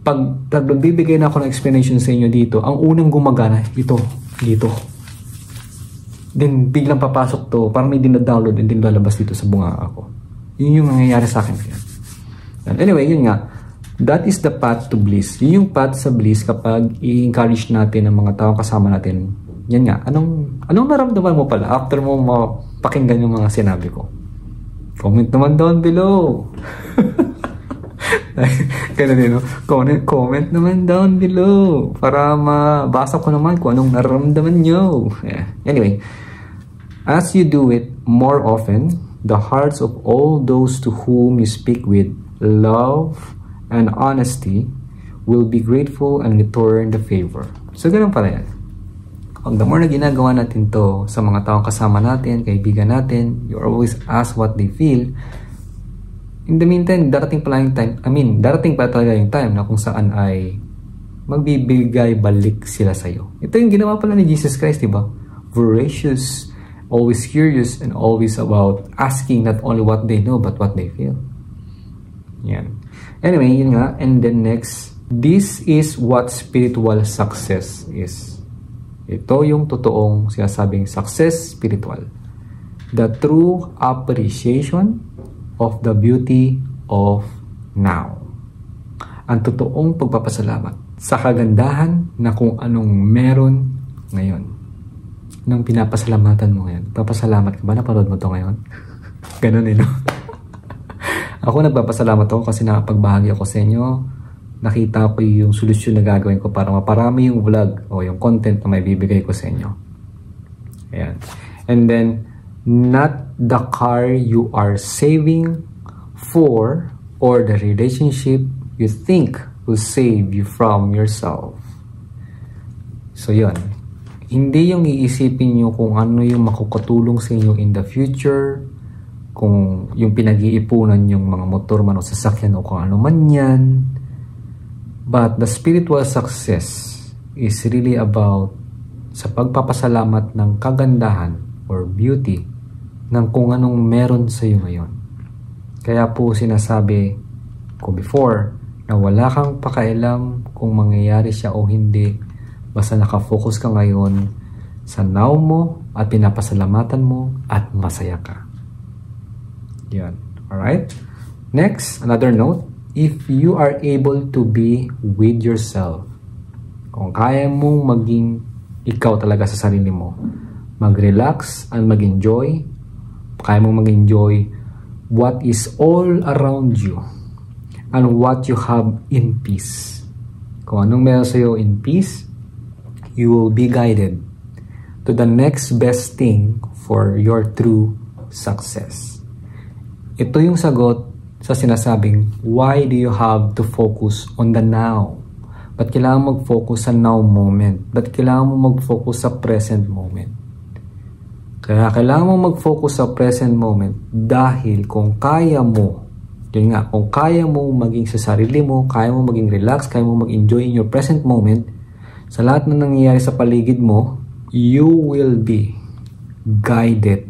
pag nagbibigay na ako ng explanation sa inyo dito, ang unang gumagana, dito. Then, biglang papasok to, parang may dinadownload and din lalabas dito sa bunga ako. Yun yung nangyayari sa akin. Anyway, yun nga. That is the path to bliss. Yun yung path sa bliss kapag i-encourage natin ang mga taong kasama natin. Yan nga. Anong naramdaman mo pala after mo mapakinggan yung mga sinabi ko? Comment naman down below. Ganun din, no? Comment naman down below para mabasa ko naman kung anong nararamdaman nyo. Yeah. Anyway, as you do it more often, the hearts of all those to whom you speak with love and honesty will be grateful and return the favor. So, ganun pala yan. Kung the more na ginagawa natin to sa mga taong kasama natin, kaibigan natin, you always ask what they feel. In the meantime, darating pa talaga yung time na kung saan ay magbibigay balik sila sa'yo. Ito yung ginawa pala ni Jesus Christ, diba? Voracious, always curious, and always about asking not only what they know, but what they feel. Yan. Anyway, yun nga. And then next, this is what spiritual success is. Ito yung totoong sinasabing success spiritual. The true appreciation of the beauty of now. Ang totoong pagpapasalamat sa kagandahan na kung anong meron ngayon. Nung pinapasalamatan mo ngayon. Papasalamat ka ba? Napanood mo to ngayon? Ganun no? Ako nagpapasalamat ako kasi nakapagbahagi ako sa inyo. Nakita ko yung solusyon na gagawin ko para maparami yung vlog o yung content na may bibigay ko sa inyo. Ayan. And then, not the car you are saving for or the relationship you think will save you from yourself. So, yun. Hindi yung iisipin nyo kung ano yung makukatulong sa inyo in the future, kung yung pinag-iipunan yung mga motor man o sasakyan o kung ano man yan. But the spiritual success is really about sa pagpapasalamat ng kagandahan or beauty ng kung anong meron sa iyo ngayon. Kaya po sinasabi ko before na wala kang pakialam kung mangyayari siya o hindi. Basta nakafocus ka ngayon sa now mo at pinapasalamatan mo at masaya ka. Yan. Alright? Next, another note. If you are able to be with yourself, kung kaya mong maging ikaw talaga sa sarili mo, mag-relax and mag-enjoy, kaya mong mag-enjoy what is all around you and what you have in peace. Kung anong meron sa'yo in peace, you will be guided to the next best thing for your true success. Ito yung sagot sa sinasabing, why do you have to focus on the now? Ba't kailangan mag-focus sa now moment? Ba't kailangan mo mag-focus sa present moment? Kaya kailangan mo mag-focus sa present moment dahil kung kaya mo, yun nga, kung kaya mo maging sa sarili mo, kaya mo maging relax, kaya mo mag-enjoy in your present moment, sa lahat na nangyayari sa paligid mo, you will be guided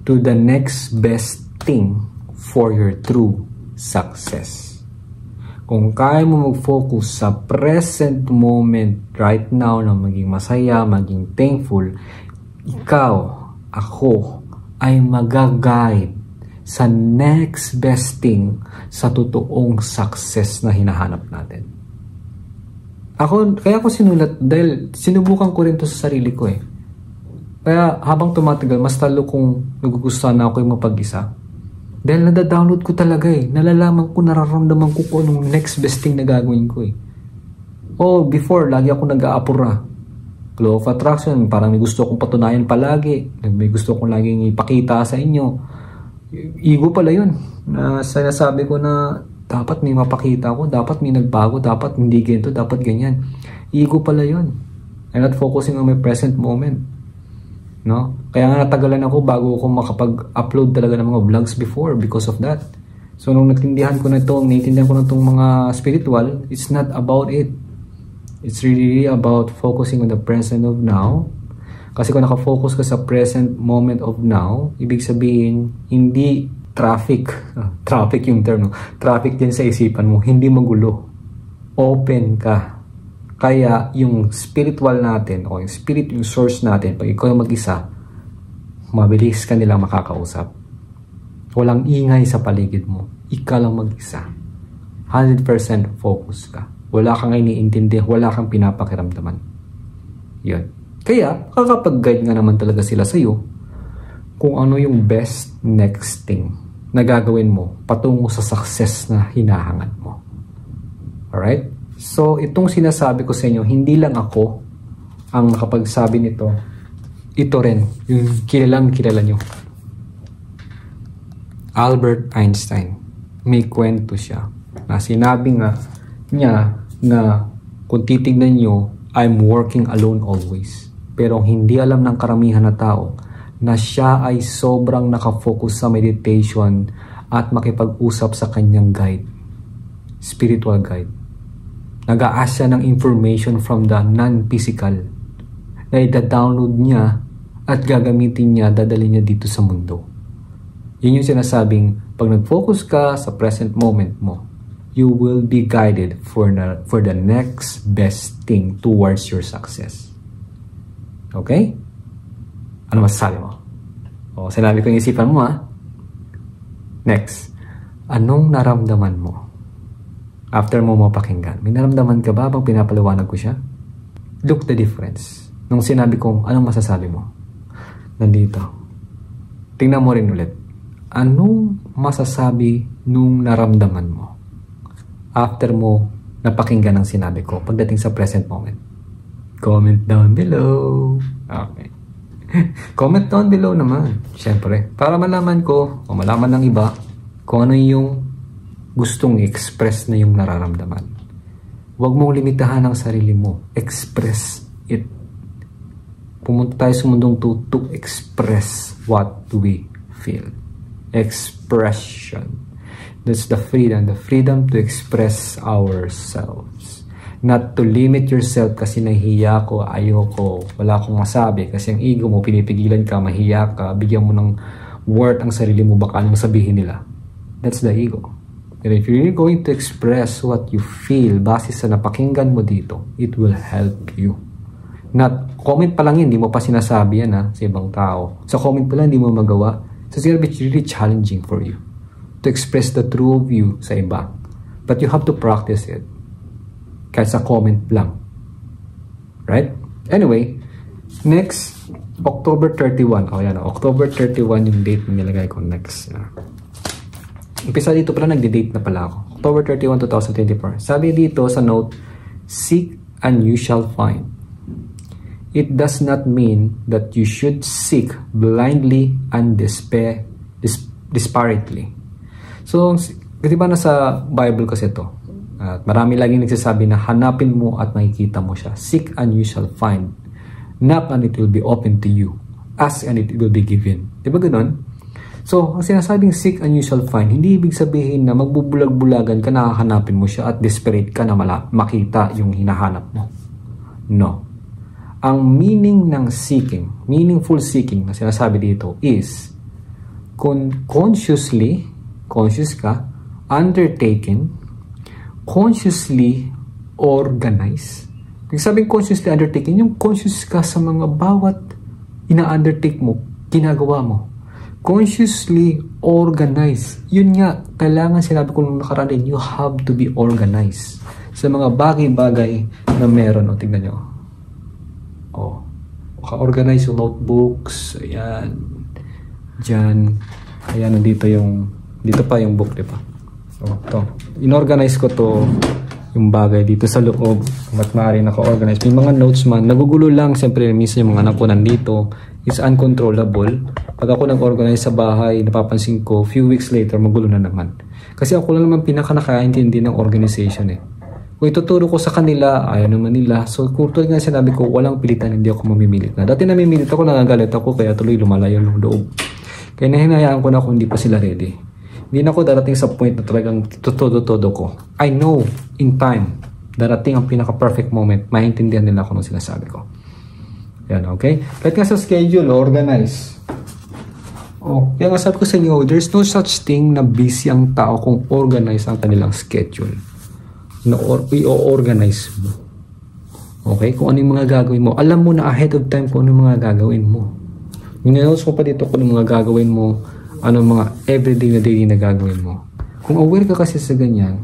to the next best thing for your true success. Kung kaya mo mag-focus sa present moment right now na maging masaya, maging thankful, ikaw, ako, ay mag-guide sa next best thing sa totoong success na hinahanap natin. Kaya ako sinulat dahil sinubukan ko rin to sa sarili ko eh. Kaya habang tumatagal, mas talo kong nagugustuhan na ako yung mapag-isa. Dahil nadadownload ko talaga eh. Nalalaman ko, nararamdaman ko kung anong next best thing na gagawin ko eh. Before, lagi ako nag-aapura. Law of attraction, parang may gusto kong patunayan palagi. May gusto kong laging ipakita sa inyo. Ego pala yun. Sinasabi ko na dapat may mapakita ko, dapat may nagbago, dapat hindi ganito, dapat ganyan. Ego pala yun. I'm not focusing on my present moment. No? Kaya nga natagalan ako bago ako makapag-upload talaga ng mga vlogs before because of that. So nung natindihan ko na itong mga spiritual, it's not about it. It's really about focusing on the present of now. Kasi kung nakafocus ka sa present moment of now, ibig sabihin, hindi traffic yung term, no? Traffic din sa isipan mo, hindi magulo. Open ka. Kaya yung spiritual natin, o yung spirit, yung source natin, pag ikaw yung mag-isa, mabilis ka nilang makakausap. Walang ingay sa paligid mo. Ikaw lang mag-isa. 100% focus ka. Wala kang iniintindi, wala kang pinapakiramdaman. Yun. Kaya, kakapag-guide nga naman talaga sila sa'yo kung ano yung best next thing na gagawin mo patungo sa success na hinahangad mo. Alright? So, itong sinasabi ko sa inyo, hindi lang ako ang nakapagsabi nito. Ito rin, yung kilala nyo. Albert Einstein. May kwento siya na sinabi nga niya na kung titignan nyo, I'm working alone always. Pero hindi alam ng karamihan na tao na siya ay sobrang nakafocus sa meditation at makipag-usap sa kanyang guide, spiritual guide. Nag-a-ask siya ng information from the non-physical na ida-download niya at gagamitin niya, dadali niya dito sa mundo. Yun yung sinasabing, pag nag-focus ka sa present moment mo, you will be guided for the next best thing towards your success. Okay? Ano masasabi mo? Sinabi ko yung isipan mo ha. Next. Anong naramdaman mo? After mo mapakinggan. May naramdaman ka ba bang pinapaliwanag ko siya? Look the difference. Nung sinabi kong anong masasabi mo? Nandito. Tingnan mo rin ulit. Anong masasabi nung naramdaman mo? After mo napakinggan ang sinabi ko pagdating sa present moment. Comment down below. Okay. Comment down below naman. Siyempre. Para malaman ko o malaman ng iba kung ano yung gustong express na yung nararamdaman. Huwag mong limitahan ang sarili mo. Express it. Pumunta tayo sa mundong to express what we feel. Expression. That's the freedom. The freedom to express ourselves. Not to limit yourself kasi nahihiya ko, ayoko, wala akong masabi. Kasi ang ego mo, pinipigilan ka, mahiya ka, bigyan mo ng worth ang sarili mo, baka anong sabihin nila. That's the ego. And if you're really going to express what you feel base sa napakinggan mo dito, it will help you. Not, comment pa lang yun, hindi mo pa sinasabi yan sa ibang tao. Sa comment pa lang, hindi mo magawa. So it's really challenging for you to express the true of you sa iba. But you have to practice it. Kahit sa comment lang. Right? Anyway, next, October 31. O yan, October 31 yung date na nilagay ko next. Umpisa dito pala, nagde-date na pala ako. October 31, 2024. Sabi dito sa note, seek and you shall find. It does not mean that you should seek blindly and disparately. So, di ba nasa Bible kasi ito? At marami laging nagsasabi na hanapin mo at makikita mo siya. Seek and you shall find. Knock and it will be open to you. Ask and it will be given. Di ba ganun? So, ang sinasabing seek and you shall find, hindi ibig sabihin na magbubulag-bulagan ka, nakahanapin mo siya at desperate ka na makita yung hinahanap mo. No. Ang meaning ng seeking, meaningful seeking na sinasabi dito is conscious ka, undertaken, consciously organize. Yung sabing consciously undertaken, yung conscious ka sa mga bawat ina-undertake mo, ginagawa mo. Consciously organize. Yun nga, kailangan sinabi ko nung nakaraan din, you have to be organized sa mga bagay-bagay na meron. O, tignan nyo. O, maka-organize yung notebooks. Ayan. Diyan. Ayan, dito pa yung book, di ba? So, ito. Inorganize ko to yung bagay dito sa loob. Ba't maaari naka-organize? May mga notes man. Nagugulo lang. Siyempre, minsan yung mga anak ko nandito. It's uncontrollable. Pag ako nag-organize sa bahay, napapansin ko, few weeks later, magulo na naman. Kasi ako lang naman pinaka-nakaintindi ng organization eh. Kung ituturo ko sa kanila, ayaw naman nila. So, kung tulad nga sinabi ko, walang pilitan, hindi ako mamimilit na. Dati namimilit ako, nangagalit ako, kaya tuloy lumalayo ng loob. Kaya nahinayaan ko na kung hindi pa sila ready. Hindi na ako darating sa point na talagang todo ko. I know, in time, darating ang pinaka-perfect moment, maintindihan nila kung ano sinasabi ko. Yan, okay? Kahit nga sa schedule, organize. Oh, kaya nga sabi ko sa inyo, there's no such thing na busy ang tao kung organize ang kanilang schedule. I-organize mo. Okay? Kung ano yung mga gagawin mo. Alam mo na ahead of time kung ano yung mga gagawin mo. Minanoos ko pa dito kung ano mga gagawin mo, ano mga everyday na daily na gagawin mo. Kung aware ka kasi sa ganyan,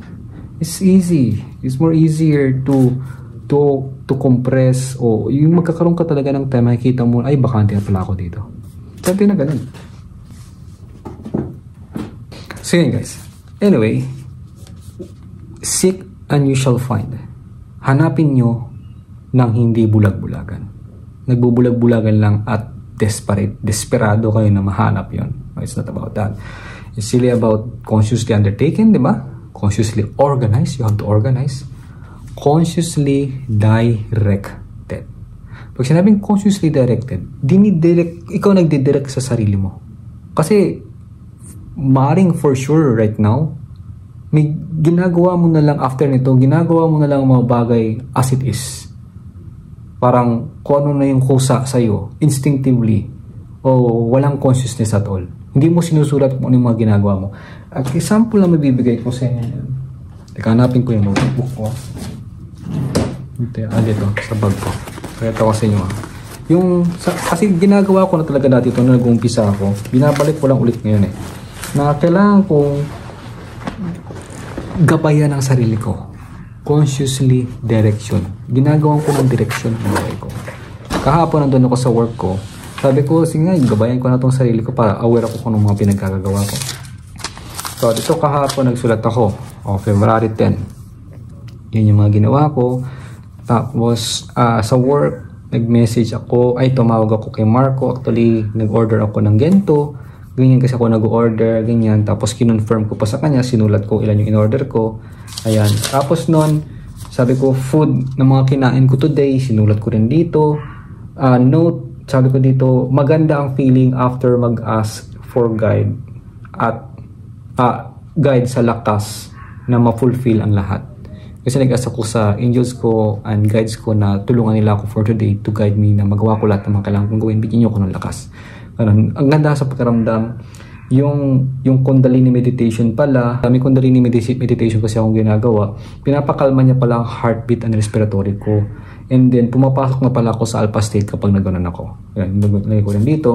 it's easy. It's more easier to compress o yung magkakaroon ka talaga ng time, makikita mo, ay bakante na pala ako dito. Sabi na ganun. So yun guys. Anyway, seek and you shall find. Hanapin nyo ng hindi bulag-bulagan. Nagbubulag-bulagan lang at desperado kayo na mahanap yon. It's not about that. It's really about consciously undertaken, di ba? Consciously organized. You have to organize. Consciously directed. Pag sinabing consciously directed, ikaw nagdidirect sa sarili mo. Kasi, maaaring for sure right now, may ginagawa mo na lang after nito, ginagawa mo na lang mga bagay as it is. Parang kung ano na yung kusa sa'yo, instinctively, o walang consciousness at all. Hindi mo sinusulat kung ano yung mga ginagawa mo. At example na mabibigay ko sa inyo. Teka, hanapin ko yung notebook ko. Dito, sa bag ko. Kaya ito ko sa inyo. Kasi ginagawa ko na talaga dati ito na nag-umpisa ako. Binabalik ko lang ulit ngayon eh. Na kailangan kong gabayan ang sarili ko. Consciously direction. Ginagawan ko ng direction ng buhay ko. Kahapon nandun ako sa work ko. Sabi ko, sige nga, gabayan ko na itong sarili ko para aware ako kung anong mga pinagkagagawa ko. So, dito kahapon nagsulat ako. February 10. Yun yung mga ginawa ko. Tapos, sa work, nag-message ako. Tumawag ako kay Marco. Actually, nag-order ako ng gento. Ganyan kasi ako nag-order, ganyan. Tapos, kinonfirm ko pa sa kanya. Sinulat ko ilan yung in-order ko. Ayan. Tapos nun, sabi ko, food na mga kinain ko today. Sinulat ko rin dito. Note, sabi ko dito, maganda ang feeling after mag-ask for guide. At guide sa lakas na ma-fulfill ang lahat. Kasi nag-ask ako sa angels ko and guides ko na tulungan nila ako for today to guide me na magawa ko lahat ng mga kailangan kong gawin. Bigyan niyo ako ng lakas. Ang ganda sa pakiramdam, yung Kundalini meditation pala, may Kundalini meditation kasi akong ginagawa, pinapakalma niya pala ang heartbeat and respiratory ko. And then, pumapasok na pala ako sa alpha state kapag nagganon ako. Yan, lagay ko rin dito.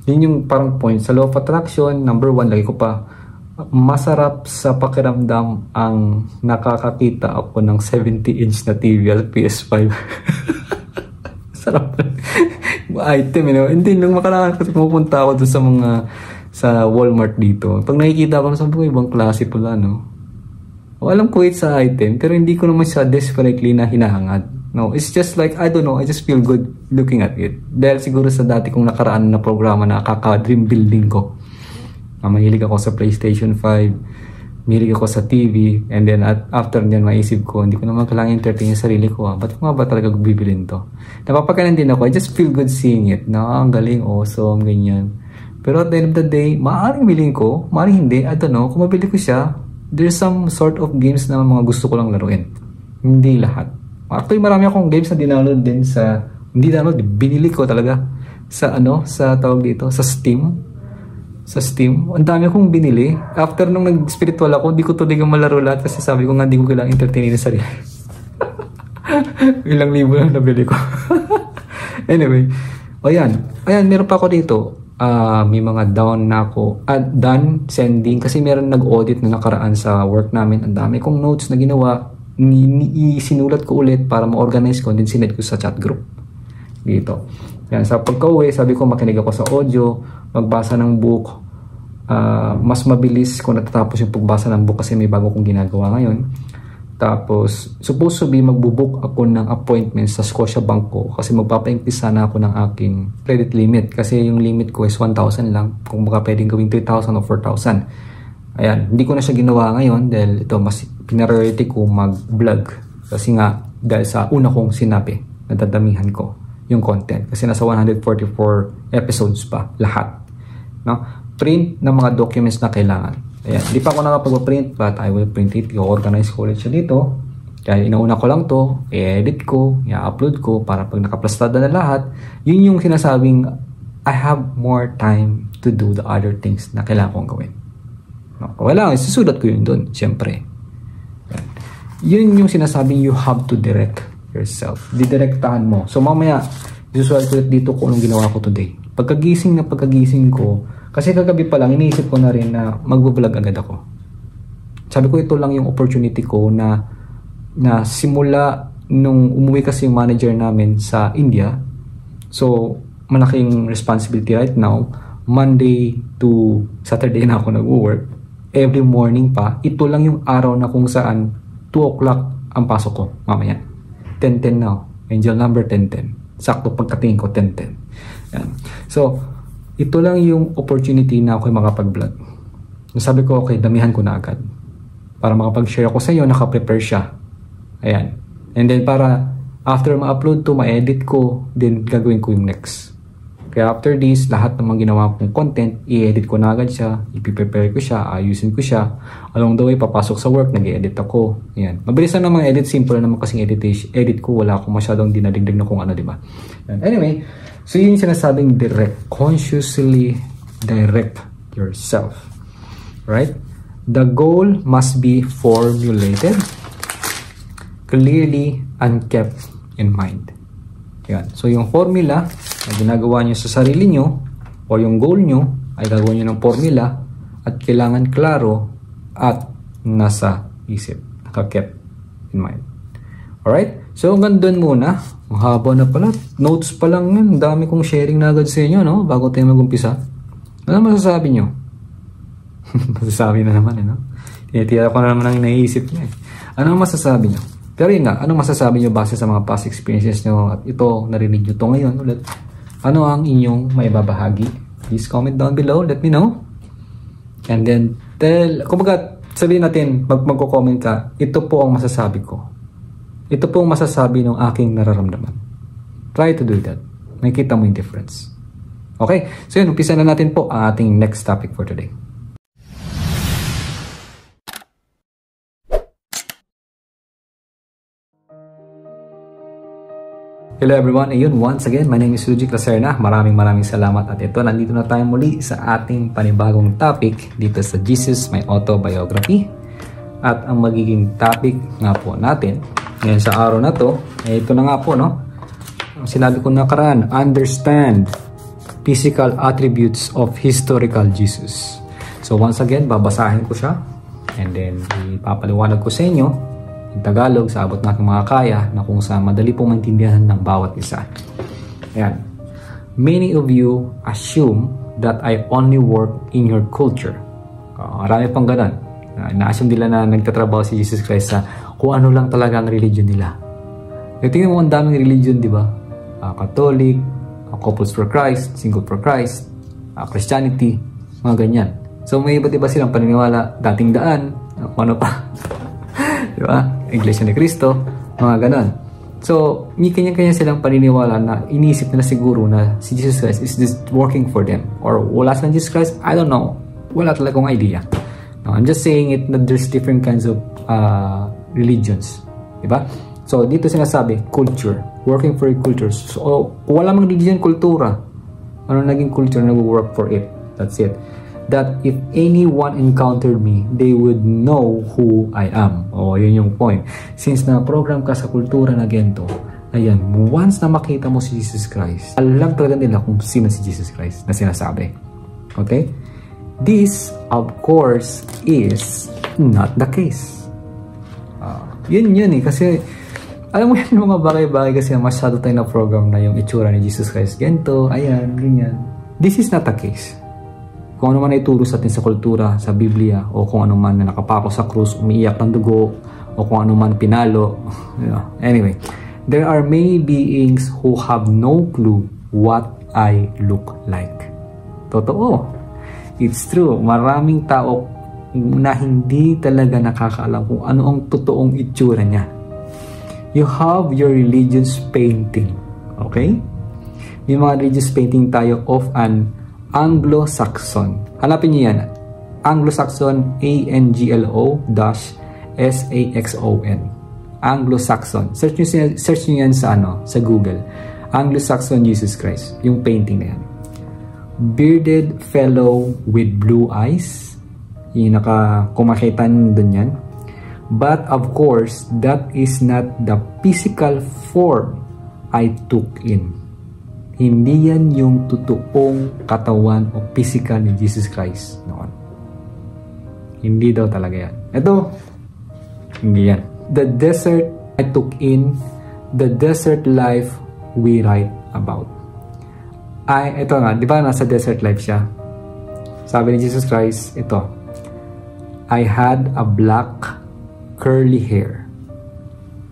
Yun yung parang point. Sa law of attraction, number 1, lagay ko pa, masarap sa pakiramdam ang nakakakita ako ng 70-inch na TV at PS5. Sarap. item, you know. Hindi, nung makalangan kasi pumunta ako doon sa Walmart dito. Pag nakikita ko, sabi ko, ibang klase pala, no? O, alam ko it's sa item, pero hindi ko naman siya desperately na hinahangad. No, it's just like, I don't know, I just feel good looking at it. Dahil siguro sa dati kong nakaraan na programa na kaka-dream building ko. Mahilig ako sa PlayStation 5, mahilig ako sa TV, and then after nyan maisip ko, hindi ko naman kailangan entertain yung sarili ko. Ba't ko nga ba talaga bibilin to? Napapakanan din ako, I just feel good seeing it. Ang galing, awesome, ganyan. Pero at the end of the day, maaaring bilhin ko, maaaring hindi, I don't know, kung mabili ko siya, there's some sort of games na mga gusto ko lang laruin. Hindi lahat. Actually, marami akong games na dinownload din hindi download, binili ko talaga sa tawag dito, sa Steam. Sa Steam. Ang dami akong binili. After nung nag-spiritual ako, hindi ko tuloy malaro lahat kasi sabi ko nga, hindi ko kailangang entertainin sa sarili. Ilang libo lang nabili ko. Anyway, ayan, meron pa ako dito. May mga down na ako. Done sending kasi meron nag-audit na nakaraan sa work namin. Ang dami kong notes na ginawa. Sinulat ko ulit para ma-organize ko, din sinet ko sa chat group dito. Yan, sa pagka-uwi, sabi ko makinig ako sa audio, magbasa ng book. Mas mabilis kung natatapos yung pagbasa ng book kasi may bago kong ginagawa ngayon. Tapos supposed to be magbubook ako ng appointment sa Scotiabank ko kasi magpapa-increase sana ako ng aking credit limit kasi yung limit ko is 1,000 lang, kung baka pwedeng gawing 3,000 o 4,000. Ayan, hindi ko na siya ginawa ngayon dahil ito, mas pinarority ko mag-vlog. Kasi nga, dahil sa una kong sinabi, nadadamihan ko yung content. Kasi nasa 144 episodes pa, lahat. No? Print ng mga documents na kailangan. Ayan, hindi pa ako nakapag-print, but I will print it. I-organize ko ulit siya dito. Kaya inauna ko lang to, i-edit ko, i-upload ko, para pag nakaplastada na lahat, yun yung sinasabing, I have more time to do the other things na kailangan kong gawin. Kailangan, susulat ko yun doon, siyempre. Yun yung sinasabing you have to direct yourself. Didirektahan mo. So mamaya, isusulat ko dito kung anong ginawa ko today. Pagkagising ko, kasi kagabi pa lang, iniisip ko na rin na mag-vlog agad ako. Sabi ko, ito lang yung opportunity ko na simula nung umuwi kasi yung manager namin sa India. So, malaking responsibility right now. Monday to Saturday na ako nag-work. Every morning pa, ito lang yung araw na kung saan 2 o'clock ang pasok ko mamaya. 10:10 now. Angel number 10:10. Sakto pagkatingin ko 10:10. Yan. So, ito lang yung opportunity na ako makapag-vlog. Sabi ko, okay, damihan ko na agad. Para makapag-share ako sa iyo, naka-prepare siya. Ayan. And then para after ma-upload to, ma-edit ko, then gagawin ko yung next. Kaya after this, lahat ng mga ginawa kong content, i-edit ko na agad siya, i-prepare ko siya, ayusin ko siya. Along the way, papasok sa work, nag-edit ako. Ayan. Mabilis na naman edit, simple naman kasing edit ko, wala akong masyadong dinadagdag na kung ano, diba? Anyway, so yun yung sinasabing direct. Consciously direct yourself. Right? The goal must be formulated, clearly, and kept in mind. Yan. So yung formula na ginagawa nyo sa sarili nyo o yung goal nyo ay gagawin nyo ng formula at kailangan klaro at nasa isip, naka-kept in mind. Alright? So hanggang doon muna. Mahaba na pala. Notes pa lang yun. Dami kong sharing na agad sa inyo, no? Bago tayo mag-umpisa. Ano masasabi nyo? Masasabi na naman, no? Tinitira ko na naman ang naiisip nyo. Ano masasabi nyo? Pero yun nga, anong masasabi nyo base sa mga past experiences nyo at ito, narinig nyo to ngayon ulit? Ano ang inyong maibabahagi? Please comment down below, let me know. And then, kumbaga, sabihin natin, magko-comment ka, ito po ang masasabi ko. Ito po ang masasabi ng aking nararamdaman. Try to do that. Makikita mo yung difference. Okay, so yun, umpisa na natin po ang ating next topic for today. Hello everyone, ayun, once again, my name is Rudy Claserna. Maraming salamat at ito, nandito na tayo muli sa ating panibagong topic dito sa Jesus, My Autobiography. At ang magiging topic nga po natin ngayon sa araw na to, ito na nga po, no? Ang sinabi ko nakaraan, understand physical attributes of historical Jesus. So once again, babasahin ko siya and then ipapaliwanag ko sa inyo in Tagalog sa abot na aking mga kaya na kung saan madali pong maintindihan ng bawat isa. Ayan. Many of you assume that I only work in your culture. Marami pang ganun. Na-assume nila na nagtatrabaho si Jesus Christ sa kung ano lang talaga ang religion nila. Tingnan mo ang daming religion, di ba? Catholic, Couples for Christ, Single for Christ, Christianity, mga ganyan. So may iba't iba silang paniniwala, dating daan, ano pa. Di ba? Iglesia ni Cristo, mga ganon. So, may kanya-kanya silang paniniwala na inisip na siguro na si Jesus Christ is just working for them. Or wala silang Jesus Christ, I don't know. Wala talagang idea. No, I'm just saying it that there's different kinds of religions. Diba? So, dito sinasabi, culture. Working for a culture. So, wala mang religion, kultura. Ano naging culture na work for it? That's it. That if anyone encountered me, they would know who I am. Yun yung point. Since na-program ka sa kultura na ganito, ayan, once na makita mo si Jesus Christ, alam talaga nila kung sino si Jesus Christ na sinasabi. Okay? This, of course, is not the case. Yun eh. Kasi, alam mo yan yung mga bagay-bagay kasi masyado tayo na program na yung itsura ni Jesus Christ. Ganito, ayan, ganyan. This is not the case. Kung ano man ay turo sa atin sa kultura, sa Biblia, o kung ano man na nakapako sa krus, umiiyak ng dugo, o kung ano man pinalo. Anyway, there are many beings who have no clue what I look like. Totoo. It's true. Maraming tao na hindi talaga nakakaalam kung ano ang totoong itsura niya. You have your religious painting. Okay? May mga religious painting tayo of an Anglo-Saxon. Hanapin niyo yan. Anglo-Saxon, ANGLO-SAXON. Anglo-Saxon. Search niyo yan sa sa Google. Anglo-Saxon Jesus Christ. Yung painting na yan. Bearded fellow with blue eyes. Yung kumakita niyo dun yan. But of course, that is not the physical form I took in. Hindi yan yung totoong katawan o physical ni Jesus Christ noon. Hindi daw talaga yan. Ito, hindi yan. The desert I took in, the desert life we write about. Ito nga, di ba nasa desert life siya? Sabi ni Jesus Christ, ito, I had a black curly hair.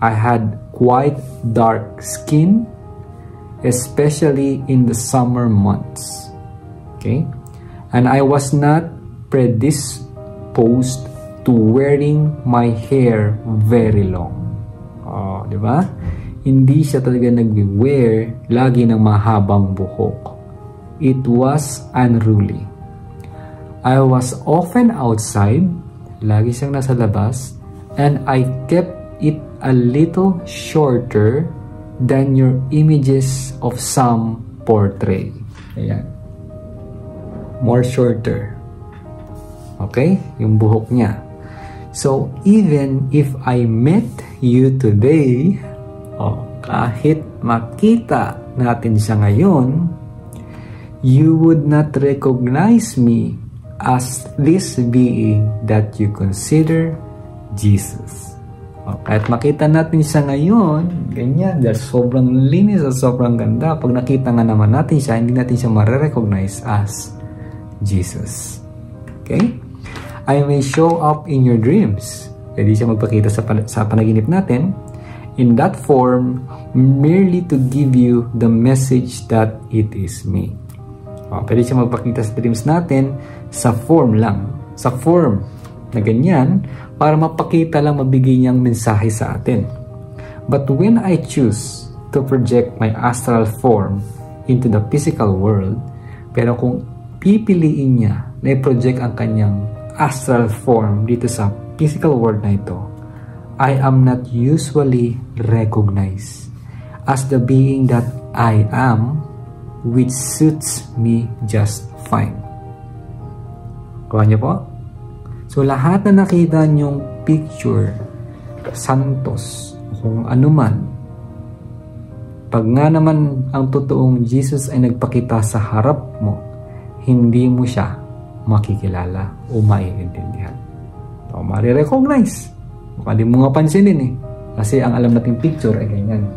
I had quite dark skin, especially in the summer months. Okay? And I was not predisposed to wearing my hair very long. Di ba? Hindi siya talaga nag-wear lagi ng mahabang buhok. It was unruly. I was often outside, lagi siyang nasa labas, and I kept it a little shorter than your images of some portray. Ayan. More shorter. Okay? Yung buhok niya. So, even if I met you today, kahit makita natin siya ngayon, you would not recognize me as this being that you consider Jesus. Kahit makita natin siya ngayon, ganyan, dahil sobrang linis at sobrang ganda, pag nakita nga naman natin siya, hindi natin siya marirecognize as Jesus. Okay? I may show up in your dreams. Pwede siya magpakita sa panaginip natin in that form merely to give you the message that it is me. Pwede siya magpakita sa dreams natin sa form lang. Sa form na ganyan, para mapakita lang, mabigay niyang mensahe sa atin. But when I choose to project my astral form into the physical world, pero kung pipiliin niya na i-project ang kanyang astral form dito sa physical world na ito, I am not usually recognized as the being that I am, which suits me just fine. Kuha niyo po? So, lahat na nakita niyong picture, santos, kung ano man, pag nga naman ang totoong Jesus ay nagpakita sa harap mo, hindi mo siya makikilala o maiintindihan. O marirecognize. Baka di mo nga pansinin eh. Kasi ang alam nating picture ay ganyan.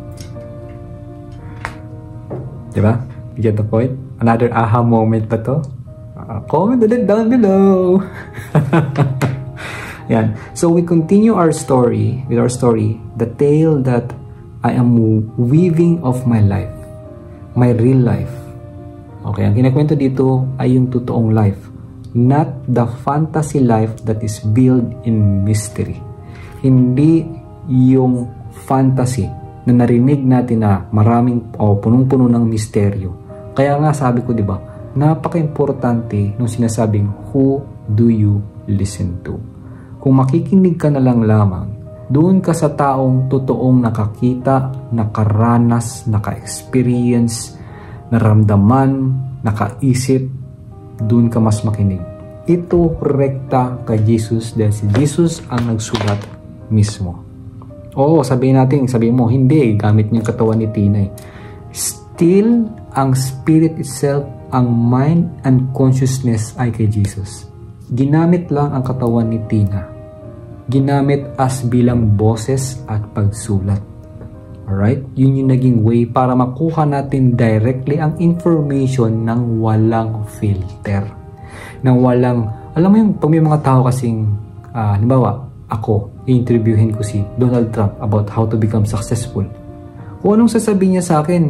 Diba? You get the point? Another aha moment pa to? Comment ulit down below. Yan. So we continue our story, the tale that I am weaving of my life, my real life. Okay, ang kinakwento dito ay yung totoong life, not the fantasy life that is built in mystery. Hindi yung fantasy na narinig natin na maraming punong-puno ng misteryo. Kaya nga sabi ko, di ba, napaka-importante nung sinasabing who do you listen to. Kung makikinig ka na lang lamang, doon ka sa taong totoong nakakita, nakaranas, naka-experience, naramdaman, nakaisip, doon ka mas makinig. Ito rekta kay Jesus dahil si Jesus ang nagsulat mismo. Oo, sabihin mo, hindi, gamit niya katawan ni Tina. Still, ang spirit itself, ang mind and consciousness ay kay Jesus. Ginamit lang ang katawan ni Tina. Ginamit as bilang boses at pagsulat. Alright? Yun yung naging way para makuha natin directly ang information ng walang filter. Nang walang, alam mo yung pag may mga tao kasing, halimbawa, ako, i-interviewin ko si Donald Trump about how to become successful. Kung anong sasabihin niya sa akin,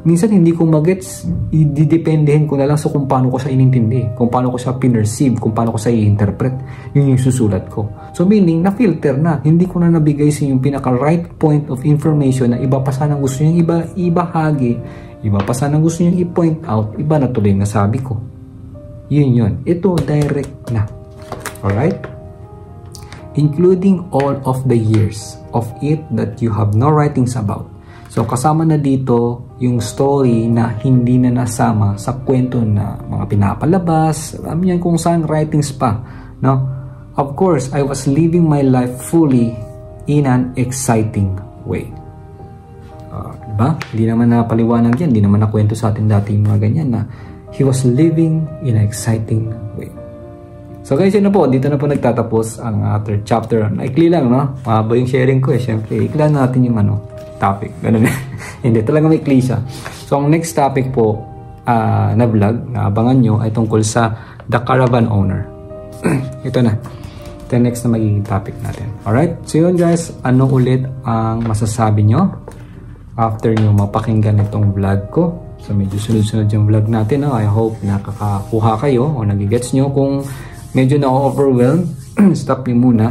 minsan hindi ko magets, i-dependehin ko na lang sa kung paano ko siya inintindi, kung paano ko siya pinerceive, kung paano ko siya i-interpret, yun yung susulat ko. So meaning, na-filter na, hindi ko na nabigay sa yung pinaka-right point of information na iba pa sana gusto niyang ibahagi, iba pa sana gusto niyang i-point out, iba na tuloy na sabi ko. Yun. Ito, direct na. Alright? Including all of the years of it that you have no writings about. So, kasama na dito yung story na hindi na nasama sa kwento na mga pinapalabas, alam niyan kung saan writings pa. No? Of course, I was living my life fully in an exciting way. Diba? Hindi naman napaliwanag yan, hindi naman nakwento sa atin dati yung mga ganyan na he was living in an exciting way. So guys, yun na po. Dito na po nagtatapos ang third chapter. Ikli lang, no? Mahaba yung sharing ko eh. Siyempre, iklan natin yung topic. Ganun. Hindi, talaga may ikli siya. So, ang next topic po na vlog, na abangan nyo, ay tungkol sa The Caravan Owner. Ito na. Ito yung next na magiging topic natin. Alright? So yun guys, ano ulit ang masasabi nyo after nyo mapakinggan itong vlog ko? So medyo sunod-sunod yung vlog natin. No? I hope nakakakuha kayo o nagigets nyo. Kung medyo na-overwhelmed, stop nyo muna.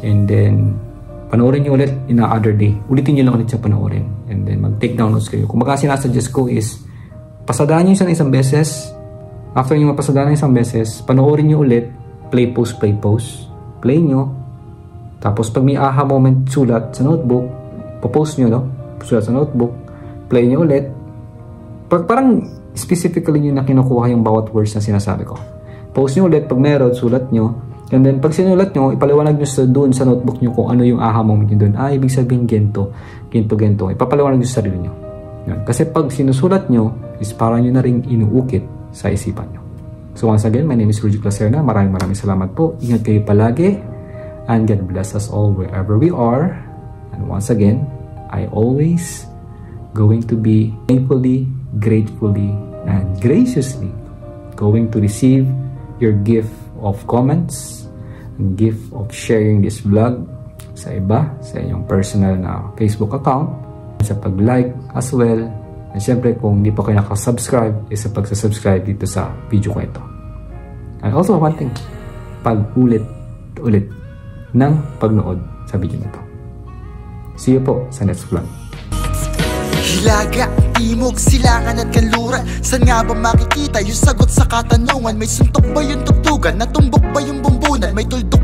And then, panoorin nyo ulit in a other day. Ulitin nyo lang ulit siya panoorin. And then, mag-take down notes kayo. Kung baka sinasuggest ko is, pasadaan nyo siya ng isang beses. After nyo mapasadaan ng isang beses, panoorin nyo ulit. Play, pause, play, pause. Play nyo. Tapos, pag may aha moment, sulat sa notebook. Popost nyo, no? Sulat sa notebook. Play nyo ulit. Parang, specifically nyo na kinukuha yung bawat words na sinasabi ko. Post nyo ulit. Pag meron, sulat nyo. And then, pag sinulat nyo, ipaliwanag nyo doon sa notebook nyo kung ano yung aha moment nyo doon. Ibig sabihin gento. Ipapaliwanag nyo sa sarili nyo. Yan. Kasi pag sinusulat nyo, is parang nyo na rin inuukit sa isipan nyo. So once again, my name is Rudy Claserna. Maraming salamat po. Ingat kayo palagi. And God bless us all wherever we are. And once again, I always going to be thankfully, gratefully, and graciously going to receive your gift of comments and gift of sharing this vlog sa iba, sa inyong personal na Facebook account, sa pag-like as well, and syempre kung hindi pa kayo nakasubscribe, is sa pagsasubscribe dito sa video ko ito. And also one thing, pag-ulit-ulit ng pagnood sa video nito. See you po sa next vlog. Hilaga, timog, silangan at kanluran. Saan nga ba makikita yung sagot sa katanungan? May suntok ba yung tugtugan? Natumbok ba yung bumbunan? May tuldok